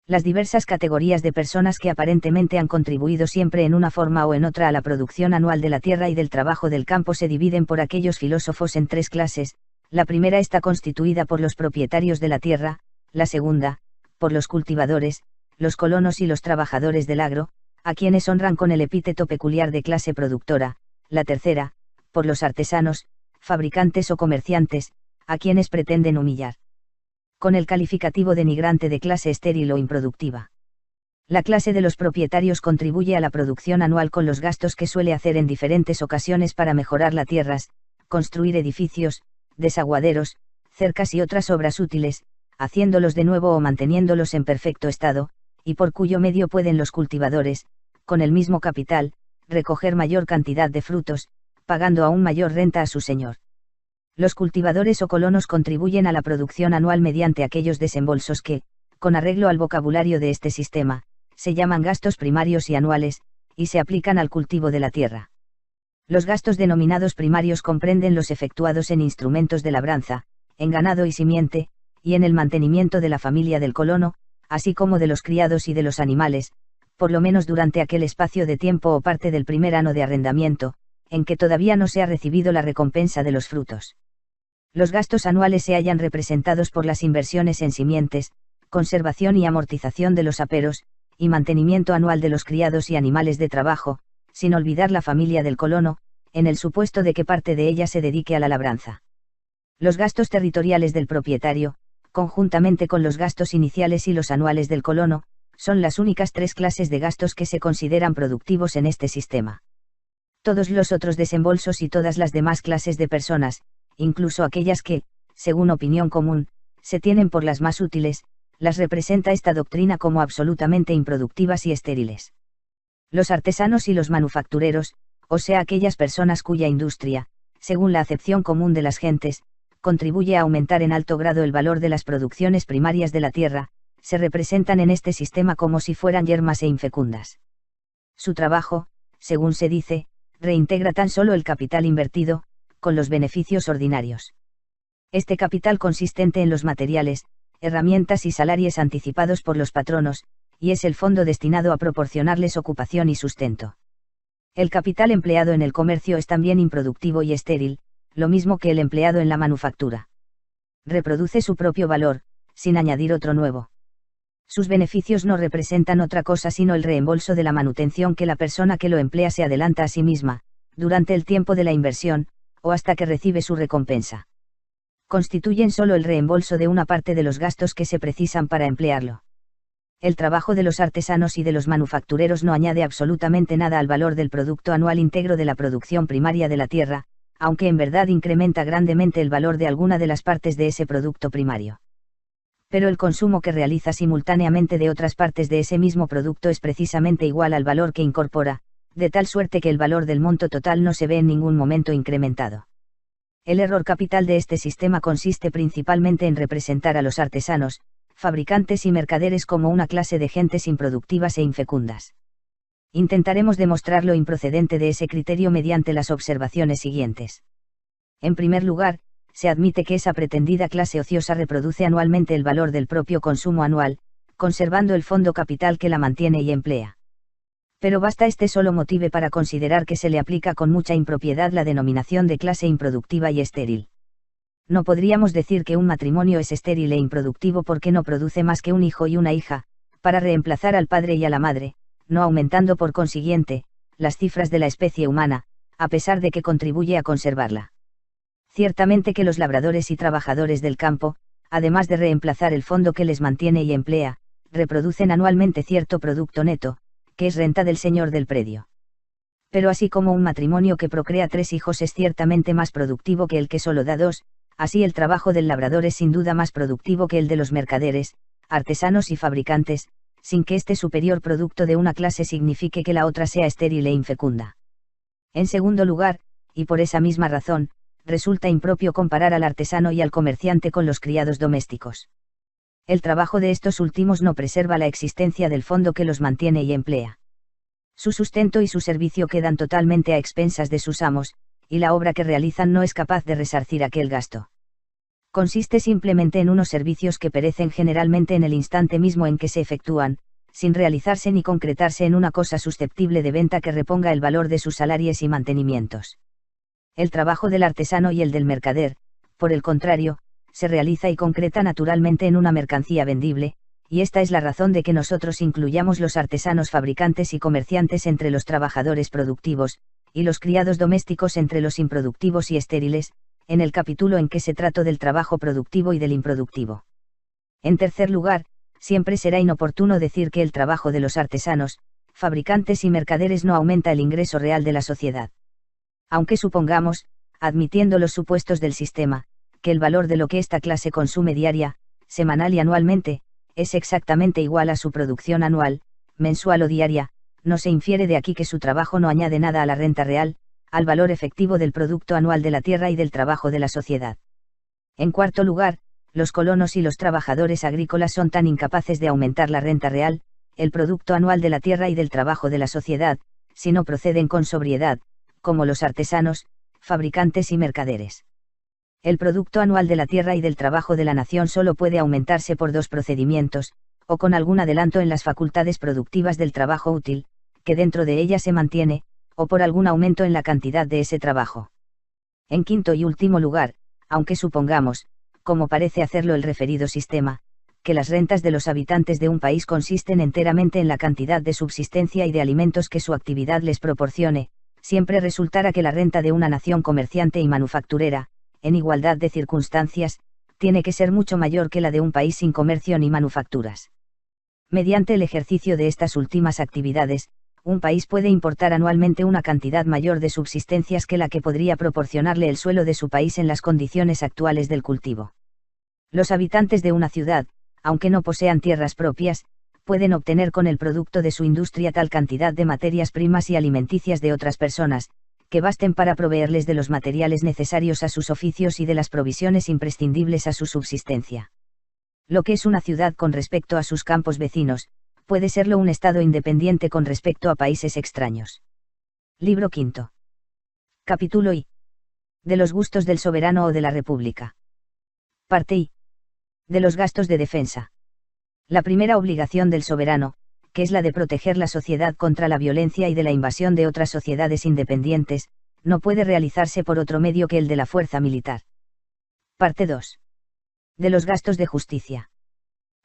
Las diversas categorías de personas que aparentemente han contribuido siempre en una forma o en otra a la producción anual de la tierra y del trabajo del campo se dividen por aquellos filósofos en tres clases: la primera está constituida por los propietarios de la tierra, la segunda, por los cultivadores, los colonos y los trabajadores del agro, a quienes honran con el epíteto peculiar de clase productora, la tercera, por los artesanos, fabricantes o comerciantes, a quienes pretenden humillar con el calificativo denigrante de clase estéril o improductiva. La clase de los propietarios contribuye a la producción anual con los gastos que suele hacer en diferentes ocasiones para mejorar las tierras, construir edificios, desaguaderos, cercas y otras obras útiles, haciéndolos de nuevo o manteniéndolos en perfecto estado, y por cuyo medio pueden los cultivadores, con el mismo capital, recoger mayor cantidad de frutos, pagando aún mayor renta a su señor. Los cultivadores o colonos contribuyen a la producción anual mediante aquellos desembolsos que, Con arreglo al vocabulario de este sistema, se llaman gastos primarios y anuales, y se aplican al cultivo de la tierra. Los gastos denominados primarios comprenden los efectuados en instrumentos de labranza, en ganado y simiente, y en el mantenimiento de la familia del colono, así como de los criados y de los animales, por lo menos durante aquel espacio de tiempo o parte del primer año de arrendamiento, en que todavía no se ha recibido la recompensa de los frutos. Los gastos anuales se hallan representados por las inversiones en simientes, conservación y amortización de los aperos, y mantenimiento anual de los criados y animales de trabajo, sin olvidar la familia del colono, en el supuesto de que parte de ella se dedique a la labranza. Los gastos territoriales del propietario, conjuntamente con los gastos iniciales y los anuales del colono, son las únicas tres clases de gastos que se consideran productivos en este sistema. Todos los otros desembolsos y todas las demás clases de personas, incluso aquellas que, según opinión común, se tienen por las más útiles, las representa esta doctrina como absolutamente improductivas y estériles. Los artesanos y los manufactureros, o sea aquellas personas cuya industria, según la acepción común de las gentes, contribuye a aumentar en alto grado el valor de las producciones primarias de la tierra, se representan en este sistema como si fueran yermas e infecundas. Su trabajo, según se dice, reintegra tan solo el capital invertido, con los beneficios ordinarios. Este capital consistente en los materiales, herramientas y salarios anticipados por los patronos, y es el fondo destinado a proporcionarles ocupación y sustento. El capital empleado en el comercio es también improductivo y estéril, lo mismo que el empleado en la manufactura. Reproduce su propio valor, sin añadir otro nuevo. Sus beneficios no representan otra cosa sino el reembolso de la manutención que la persona que lo emplea se adelanta a sí misma, durante el tiempo de la inversión, o hasta que recibe su recompensa. Constituyen solo el reembolso de una parte de los gastos que se precisan para emplearlo. El trabajo de los artesanos y de los manufactureros no añade absolutamente nada al valor del producto anual íntegro de la producción primaria de la tierra, aunque en verdad incrementa grandemente el valor de alguna de las partes de ese producto primario. Pero el consumo que realiza simultáneamente de otras partes de ese mismo producto es precisamente igual al valor que incorpora, de tal suerte que el valor del monto total no se ve en ningún momento incrementado. El error capital de este sistema consiste principalmente en representar a los artesanos, fabricantes y mercaderes como una clase de gentes improductivas e infecundas. Intentaremos demostrar lo improcedente de ese criterio mediante las observaciones siguientes. En primer lugar, se admite que esa pretendida clase ociosa reproduce anualmente el valor del propio consumo anual, conservando el fondo capital que la mantiene y emplea. Pero basta este solo motive para considerar que se le aplica con mucha impropiedad la denominación de clase improductiva y estéril. No podríamos decir que un matrimonio es estéril e improductivo porque no produce más que un hijo y una hija, para reemplazar al padre y a la madre, no aumentando por consiguiente, las cifras de la especie humana, a pesar de que contribuye a conservarla. Ciertamente que los labradores y trabajadores del campo, además de reemplazar el fondo que les mantiene y emplea, reproducen anualmente cierto producto neto, que es renta del señor del predio. Pero así como un matrimonio que procrea 3 hijos es ciertamente más productivo que el que solo da 2, así el trabajo del labrador es sin duda más productivo que el de los mercaderes, artesanos y fabricantes, sin que este superior producto de una clase signifique que la otra sea estéril e infecunda. En segundo lugar, y por esa misma razón, resulta impropio comparar al artesano y al comerciante con los criados domésticos. El trabajo de estos últimos no preserva la existencia del fondo que los mantiene y emplea. Su sustento y su servicio quedan totalmente a expensas de sus amos, y la obra que realizan no es capaz de resarcir aquel gasto. Consiste simplemente en unos servicios que perecen generalmente en el instante mismo en que se efectúan, sin realizarse ni concretarse en una cosa susceptible de venta que reponga el valor de sus salarios y mantenimientos. El trabajo del artesano y el del mercader, por el contrario, se realiza y concreta naturalmente en una mercancía vendible, y esta es la razón de que nosotros incluyamos los artesanos fabricantes y comerciantes entre los trabajadores productivos, y los criados domésticos entre los improductivos y estériles, en el capítulo en que se trata del trabajo productivo y del improductivo. En tercer lugar, siempre será inoportuno decir que el trabajo de los artesanos, fabricantes y mercaderes no aumenta el ingreso real de la sociedad. Aunque supongamos, admitiendo los supuestos del sistema, que el valor de lo que esta clase consume diaria, semanal y anualmente, es exactamente igual a su producción anual, mensual o diaria, no se infiere de aquí que su trabajo no añade nada a la renta real, al valor efectivo del producto anual de la tierra y del trabajo de la sociedad. En cuarto lugar, los colonos y los trabajadores agrícolas son tan incapaces de aumentar la renta real, el producto anual de la tierra y del trabajo de la sociedad, si no proceden con sobriedad, como los artesanos, fabricantes y mercaderes. El producto anual de la tierra y del trabajo de la nación solo puede aumentarse por dos procedimientos, o con algún adelanto en las facultades productivas del trabajo útil, que dentro de ella se mantiene, o por algún aumento en la cantidad de ese trabajo. En quinto y último lugar, aunque supongamos, como parece hacerlo el referido sistema, que las rentas de los habitantes de un país consisten enteramente en la cantidad de subsistencia y de alimentos que su actividad les proporcione, siempre resultará que la renta de una nación comerciante y manufacturera, en igualdad de circunstancias, tiene que ser mucho mayor que la de un país sin comercio ni manufacturas. Mediante el ejercicio de estas últimas actividades, un país puede importar anualmente una cantidad mayor de subsistencias que la que podría proporcionarle el suelo de su país en las condiciones actuales del cultivo. Los habitantes de una ciudad, aunque no posean tierras propias, pueden obtener con el producto de su industria tal cantidad de materias primas y alimenticias de otras personas, que basten para proveerles de los materiales necesarios a sus oficios y de las provisiones imprescindibles a su subsistencia. Lo que es una ciudad con respecto a sus campos vecinos, puede serlo un estado independiente con respecto a países extraños. Libro quinto. Capítulo I. De los gustos del soberano o de la república. Parte I. De los gastos de defensa. La primera obligación del soberano, que es la de proteger la sociedad contra la violencia y de la invasión de otras sociedades independientes, no puede realizarse por otro medio que el de la fuerza militar. Parte 2. De los gastos de justicia.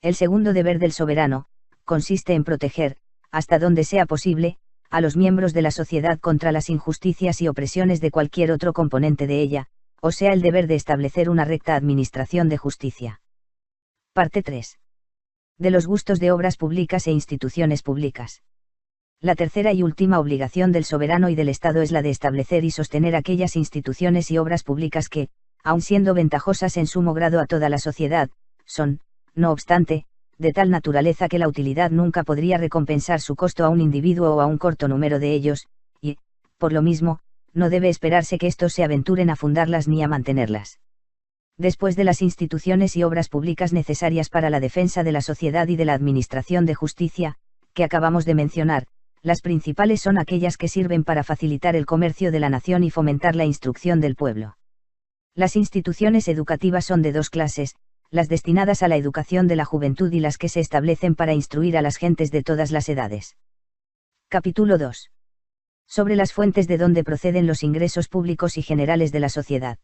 El segundo deber del soberano, consiste en proteger, hasta donde sea posible, a los miembros de la sociedad contra las injusticias y opresiones de cualquier otro componente de ella, o sea el deber de establecer una recta administración de justicia. Parte 3. De los gustos de obras públicas e instituciones públicas. La tercera y última obligación del soberano y del Estado es la de establecer y sostener aquellas instituciones y obras públicas que, aun siendo ventajosas en sumo grado a toda la sociedad, son, no obstante, de tal naturaleza que la utilidad nunca podría recompensar su costo a un individuo o a un corto número de ellos, y, por lo mismo, no debe esperarse que éstos se aventuren a fundarlas ni a mantenerlas. Después de las instituciones y obras públicas necesarias para la defensa de la sociedad y de la administración de justicia, que acabamos de mencionar, las principales son aquellas que sirven para facilitar el comercio de la nación y fomentar la instrucción del pueblo. Las instituciones educativas son de dos clases, las destinadas a la educación de la juventud y las que se establecen para instruir a las gentes de todas las edades. Capítulo 2. Sobre las fuentes de donde proceden los ingresos públicos y generales de la sociedad.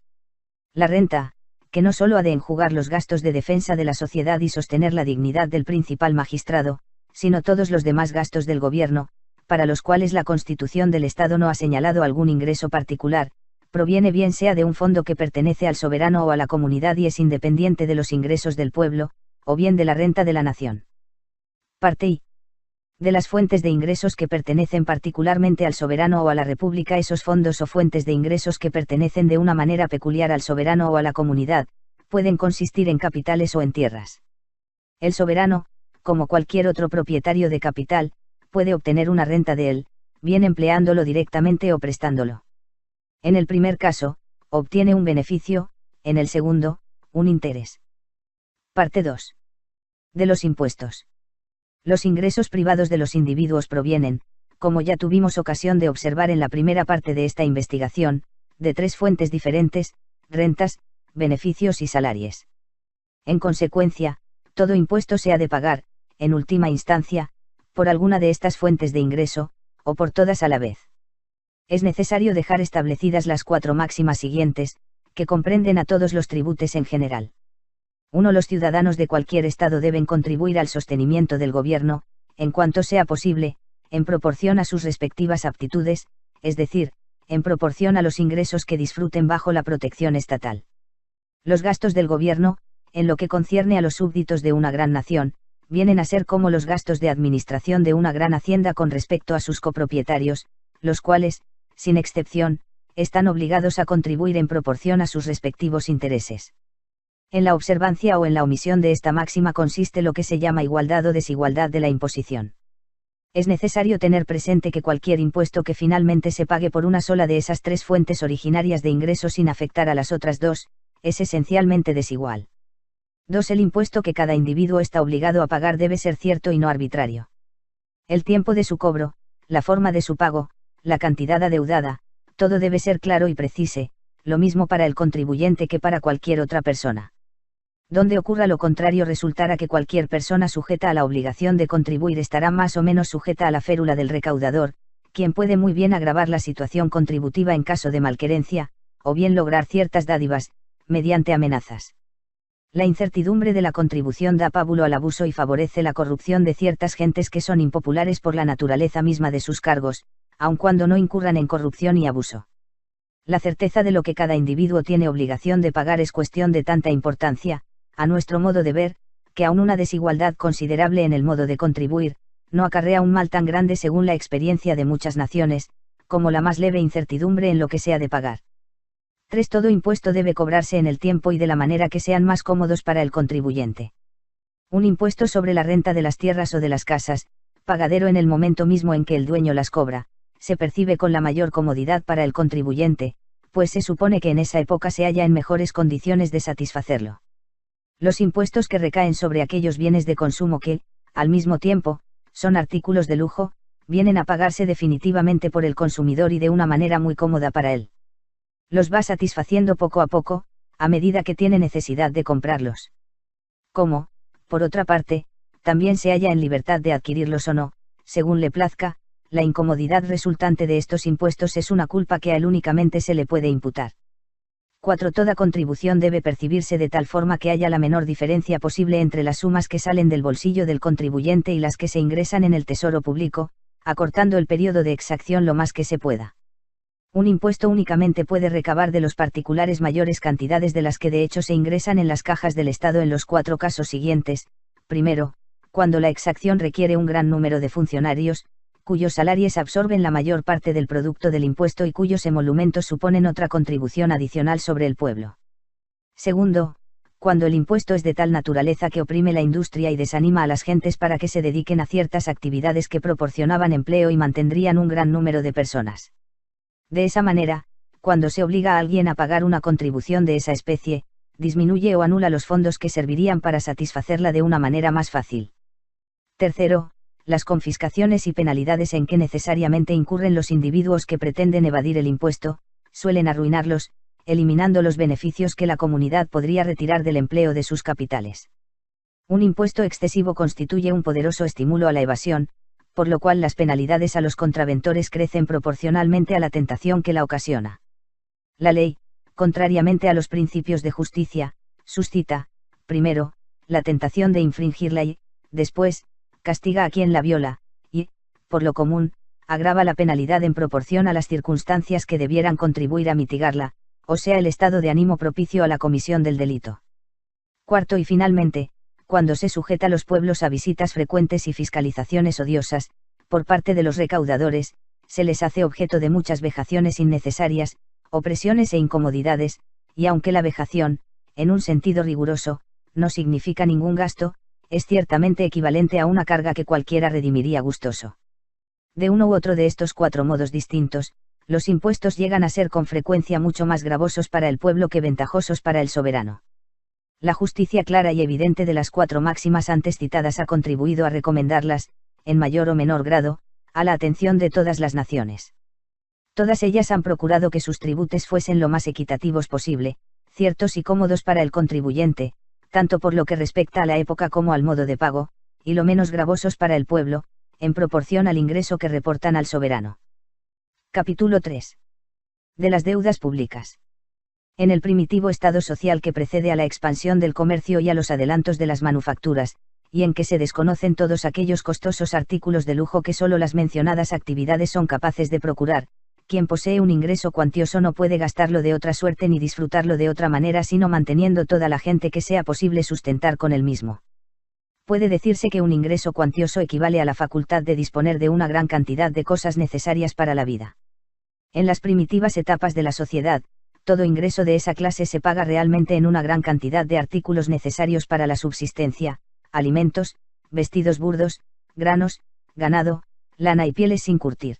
La renta, que no sólo ha de enjugar los gastos de defensa de la sociedad y sostener la dignidad del principal magistrado, sino todos los demás gastos del gobierno, para los cuales la Constitución del Estado no ha señalado algún ingreso particular, proviene bien sea de un fondo que pertenece al soberano o a la comunidad y es independiente de los ingresos del pueblo, o bien de la renta de la nación. Parte I. De las fuentes de ingresos que pertenecen particularmente al soberano o a la república. Esos fondos o fuentes de ingresos que pertenecen de una manera peculiar al soberano o a la comunidad, pueden consistir en capitales o en tierras. El soberano, como cualquier otro propietario de capital, puede obtener una renta de él, bien empleándolo directamente o prestándolo. En el primer caso, obtiene un beneficio, en el segundo, un interés. Parte 2. De los impuestos. Los ingresos privados de los individuos provienen, como ya tuvimos ocasión de observar en la primera parte de esta investigación, de tres fuentes diferentes: rentas, beneficios y salarios. En consecuencia, todo impuesto se ha de pagar, en última instancia, por alguna de estas fuentes de ingreso, o por todas a la vez. Es necesario dejar establecidas las cuatro máximas siguientes, que comprenden a todos los tributos en general. 1. Los ciudadanos de cualquier estado deben contribuir al sostenimiento del gobierno, en cuanto sea posible, en proporción a sus respectivas aptitudes, es decir, en proporción a los ingresos que disfruten bajo la protección estatal. Los gastos del gobierno, en lo que concierne a los súbditos de una gran nación, vienen a ser como los gastos de administración de una gran hacienda con respecto a sus copropietarios, los cuales, sin excepción, están obligados a contribuir en proporción a sus respectivos intereses. En la observancia o en la omisión de esta máxima consiste lo que se llama igualdad o desigualdad de la imposición. Es necesario tener presente que cualquier impuesto que finalmente se pague por una sola de esas tres fuentes originarias de ingresos sin afectar a las otras dos, es esencialmente desigual. 2. El impuesto que cada individuo está obligado a pagar debe ser cierto y no arbitrario. El tiempo de su cobro, la forma de su pago, la cantidad adeudada, todo debe ser claro y preciso, lo mismo para el contribuyente que para cualquier otra persona. Donde ocurra lo contrario resultará que cualquier persona sujeta a la obligación de contribuir estará más o menos sujeta a la férula del recaudador, quien puede muy bien agravar la situación contributiva en caso de malquerencia, o bien lograr ciertas dádivas, mediante amenazas. La incertidumbre de la contribución da pábulo al abuso y favorece la corrupción de ciertas gentes que son impopulares por la naturaleza misma de sus cargos, aun cuando no incurran en corrupción y abuso. La certeza de lo que cada individuo tiene obligación de pagar es cuestión de tanta importancia, a nuestro modo de ver, que aun una desigualdad considerable en el modo de contribuir, no acarrea un mal tan grande según la experiencia de muchas naciones, como la más leve incertidumbre en lo que se ha de pagar. 3. Todo impuesto debe cobrarse en el tiempo y de la manera que sean más cómodos para el contribuyente. Un impuesto sobre la renta de las tierras o de las casas, pagadero en el momento mismo en que el dueño las cobra, se percibe con la mayor comodidad para el contribuyente, pues se supone que en esa época se halla en mejores condiciones de satisfacerlo. Los impuestos que recaen sobre aquellos bienes de consumo que, al mismo tiempo, son artículos de lujo, vienen a pagarse definitivamente por el consumidor y de una manera muy cómoda para él. Los va satisfaciendo poco a poco, a medida que tiene necesidad de comprarlos. Como, por otra parte, también se halla en libertad de adquirirlos o no, según le plazca, la incomodidad resultante de estos impuestos es una culpa que a él únicamente se le puede imputar. 4. Toda contribución debe percibirse de tal forma que haya la menor diferencia posible entre las sumas que salen del bolsillo del contribuyente y las que se ingresan en el tesoro público, acortando el periodo de exacción lo más que se pueda. Un impuesto únicamente puede recabar de los particulares mayores cantidades de las que de hecho se ingresan en las cajas del Estado en los 4 casos siguientes. Primero, cuando la exacción requiere un gran número de funcionarios, cuyos salarios absorben la mayor parte del producto del impuesto y cuyos emolumentos suponen otra contribución adicional sobre el pueblo. Segundo, cuando el impuesto es de tal naturaleza que oprime la industria y desanima a las gentes para que se dediquen a ciertas actividades que proporcionaban empleo y mantendrían un gran número de personas. De esa manera, cuando se obliga a alguien a pagar una contribución de esa especie, disminuye o anula los fondos que servirían para satisfacerla de una manera más fácil. Tercero, las confiscaciones y penalidades en que necesariamente incurren los individuos que pretenden evadir el impuesto, suelen arruinarlos, eliminando los beneficios que la comunidad podría retirar del empleo de sus capitales. Un impuesto excesivo constituye un poderoso estímulo a la evasión, por lo cual las penalidades a los contraventores crecen proporcionalmente a la tentación que la ocasiona. La ley, contrariamente a los principios de justicia, suscita, primero, la tentación de infringirla y, después, castiga a quien la viola, y, por lo común, agrava la penalidad en proporción a las circunstancias que debieran contribuir a mitigarla, o sea el estado de ánimo propicio a la comisión del delito. Cuarto y finalmente, cuando se sujeta a los pueblos a visitas frecuentes y fiscalizaciones odiosas, por parte de los recaudadores, se les hace objeto de muchas vejaciones innecesarias, opresiones e incomodidades, y aunque la vejación, en un sentido riguroso, no significa ningún gasto, es ciertamente equivalente a una carga que cualquiera redimiría gustoso. De uno u otro de estos 4 modos distintos, los impuestos llegan a ser con frecuencia mucho más gravosos para el pueblo que ventajosos para el soberano. La justicia clara y evidente de las 4 máximas antes citadas ha contribuido a recomendarlas, en mayor o menor grado, a la atención de todas las naciones. Todas ellas han procurado que sus tributos fuesen lo más equitativos posible, ciertos y cómodos para el contribuyente, tanto por lo que respecta a la época como al modo de pago, y lo menos gravosos para el pueblo, en proporción al ingreso que reportan al soberano. Capítulo 3. De las deudas públicas. En el primitivo estado social que precede a la expansión del comercio y a los adelantos de las manufacturas, y en que se desconocen todos aquellos costosos artículos de lujo que solo las mencionadas actividades son capaces de procurar, quien posee un ingreso cuantioso no puede gastarlo de otra suerte ni disfrutarlo de otra manera sino manteniendo toda la gente que sea posible sustentar con el mismo. Puede decirse que un ingreso cuantioso equivale a la facultad de disponer de una gran cantidad de cosas necesarias para la vida. En las primitivas etapas de la sociedad, todo ingreso de esa clase se paga realmente en una gran cantidad de artículos necesarios para la subsistencia, alimentos, vestidos burdos, granos, ganado, lana y pieles sin curtir.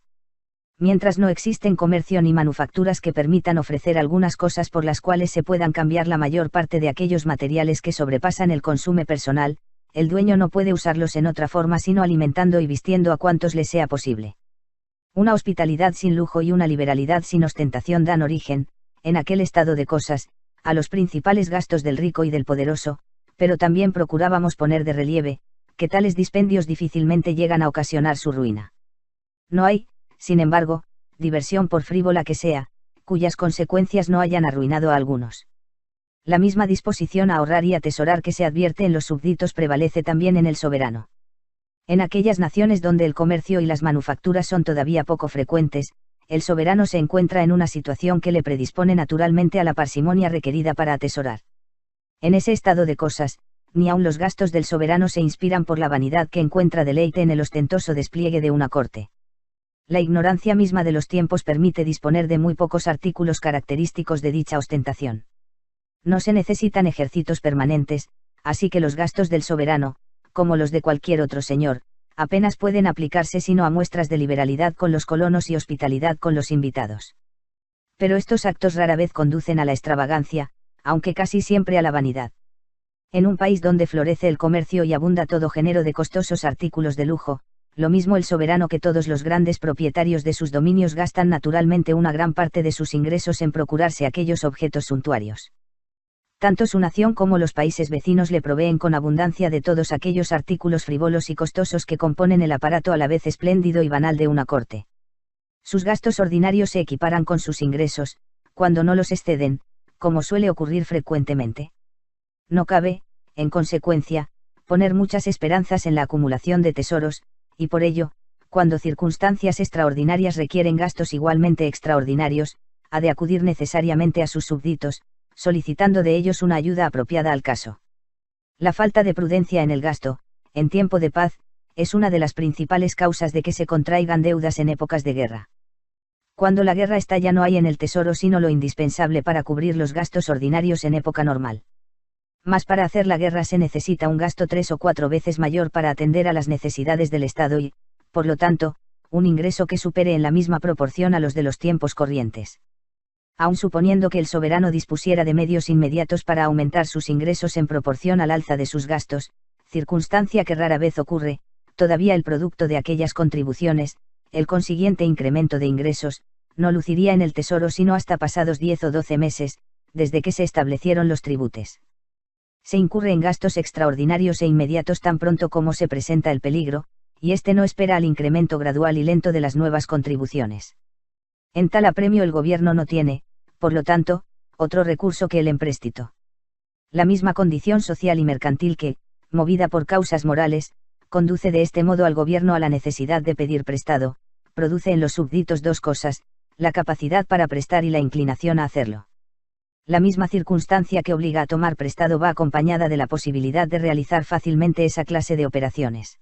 Mientras no existen comercio ni manufacturas que permitan ofrecer algunas cosas por las cuales se puedan cambiar la mayor parte de aquellos materiales que sobrepasan el consumo personal, el dueño no puede usarlos en otra forma sino alimentando y vistiendo a cuantos le sea posible. Una hospitalidad sin lujo y una liberalidad sin ostentación dan origen, en aquel estado de cosas, a los principales gastos del rico y del poderoso, pero también procurábamos poner de relieve, que tales dispendios difícilmente llegan a ocasionar su ruina. No hay, sin embargo, diversión por frívola que sea, cuyas consecuencias no hayan arruinado a algunos. La misma disposición a ahorrar y atesorar que se advierte en los súbditos prevalece también en el soberano. En aquellas naciones donde el comercio y las manufacturas son todavía poco frecuentes, el soberano se encuentra en una situación que le predispone naturalmente a la parsimonia requerida para atesorar. En ese estado de cosas, ni aun los gastos del soberano se inspiran por la vanidad que encuentra deleite en el ostentoso despliegue de una corte. La ignorancia misma de los tiempos permite disponer de muy pocos artículos característicos de dicha ostentación. No se necesitan ejércitos permanentes, así que los gastos del soberano, como los de cualquier otro señor, apenas pueden aplicarse sino a muestras de liberalidad con los colonos y hospitalidad con los invitados. Pero estos actos rara vez conducen a la extravagancia, aunque casi siempre a la vanidad. En un país donde florece el comercio y abunda todo género de costosos artículos de lujo, lo mismo el soberano que todos los grandes propietarios de sus dominios gastan naturalmente una gran parte de sus ingresos en procurarse aquellos objetos suntuarios. Tanto su nación como los países vecinos le proveen con abundancia de todos aquellos artículos frívolos y costosos que componen el aparato a la vez espléndido y banal de una corte. Sus gastos ordinarios se equiparan con sus ingresos, cuando no los exceden, como suele ocurrir frecuentemente. No cabe, en consecuencia, poner muchas esperanzas en la acumulación de tesoros, y por ello, cuando circunstancias extraordinarias requieren gastos igualmente extraordinarios, ha de acudir necesariamente a sus súbditos, solicitando de ellos una ayuda apropiada al caso. La falta de prudencia en el gasto, en tiempo de paz, es una de las principales causas de que se contraigan deudas en épocas de guerra. Cuando la guerra estalla no hay en el tesoro sino lo indispensable para cubrir los gastos ordinarios en época normal. Mas para hacer la guerra se necesita un gasto 3 o 4 veces mayor para atender a las necesidades del Estado y, por lo tanto, un ingreso que supere en la misma proporción a los de los tiempos corrientes. Aun suponiendo que el soberano dispusiera de medios inmediatos para aumentar sus ingresos en proporción al alza de sus gastos, circunstancia que rara vez ocurre, todavía el producto de aquellas contribuciones, el consiguiente incremento de ingresos, no luciría en el tesoro sino hasta pasados 10 o 12 meses, desde que se establecieron los tributes. Se incurre en gastos extraordinarios e inmediatos tan pronto como se presenta el peligro, y éste no espera al incremento gradual y lento de las nuevas contribuciones. En tal apremio el gobierno no tiene, por lo tanto, otro recurso que el empréstito. La misma condición social y mercantil que, movida por causas morales, conduce de este modo al gobierno a la necesidad de pedir prestado, produce en los súbditos dos cosas, la capacidad para prestar y la inclinación a hacerlo. La misma circunstancia que obliga a tomar prestado va acompañada de la posibilidad de realizar fácilmente esa clase de operaciones.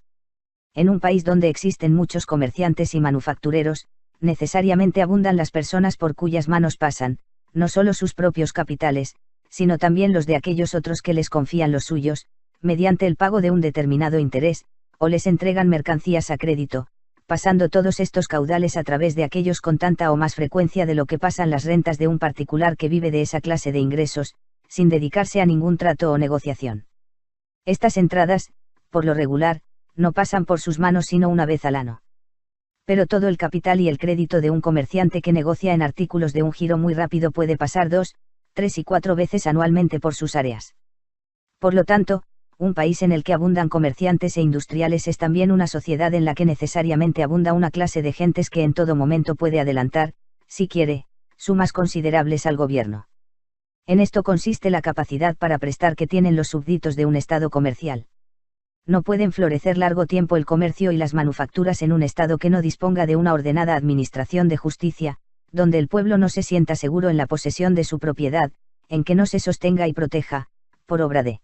En un país donde existen muchos comerciantes y manufactureros, necesariamente abundan las personas por cuyas manos pasan, no solo sus propios capitales, sino también los de aquellos otros que les confían los suyos, mediante el pago de un determinado interés, o les entregan mercancías a crédito, pasando todos estos caudales a través de aquellos con tanta o más frecuencia de lo que pasan las rentas de un particular que vive de esa clase de ingresos, sin dedicarse a ningún trato o negociación. Estas entradas, por lo regular, no pasan por sus manos sino una vez al año. Pero todo el capital y el crédito de un comerciante que negocia en artículos de un giro muy rápido puede pasar 2, 3 y 4 veces anualmente por sus áreas. Por lo tanto, un país en el que abundan comerciantes e industriales es también una sociedad en la que necesariamente abunda una clase de gentes que en todo momento puede adelantar, si quiere, sumas considerables al gobierno. En esto consiste la capacidad para prestar que tienen los súbditos de un estado comercial. No pueden florecer largo tiempo el comercio y las manufacturas en un estado que no disponga de una ordenada administración de justicia, donde el pueblo no se sienta seguro en la posesión de su propiedad, en que no se sostenga y proteja, por obra de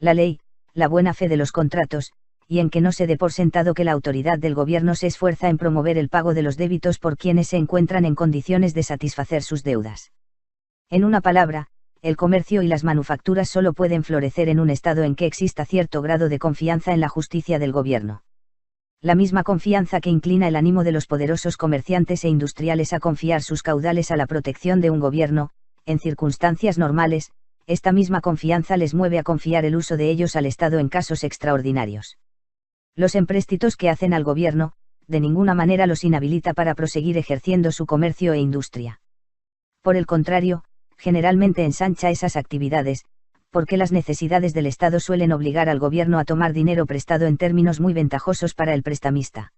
la ley, la buena fe de los contratos, y en que no se dé por sentado que la autoridad del gobierno se esfuerza en promover el pago de los débitos por quienes se encuentran en condiciones de satisfacer sus deudas. En una palabra, el comercio y las manufacturas solo pueden florecer en un estado en que exista cierto grado de confianza en la justicia del gobierno. La misma confianza que inclina el ánimo de los poderosos comerciantes e industriales a confiar sus caudales a la protección de un gobierno, en circunstancias normales, esta misma confianza les mueve a confiar el uso de ellos al Estado en casos extraordinarios. Los empréstitos que hacen al gobierno, de ninguna manera los inhabilita para proseguir ejerciendo su comercio e industria. Por el contrario, generalmente ensancha esas actividades, porque las necesidades del Estado suelen obligar al gobierno a tomar dinero prestado en términos muy ventajosos para el prestamista.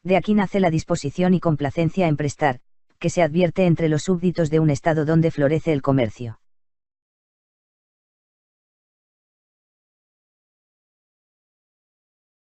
De aquí nace la disposición y complacencia en prestar, que se advierte entre los súbditos de un Estado donde florece el comercio.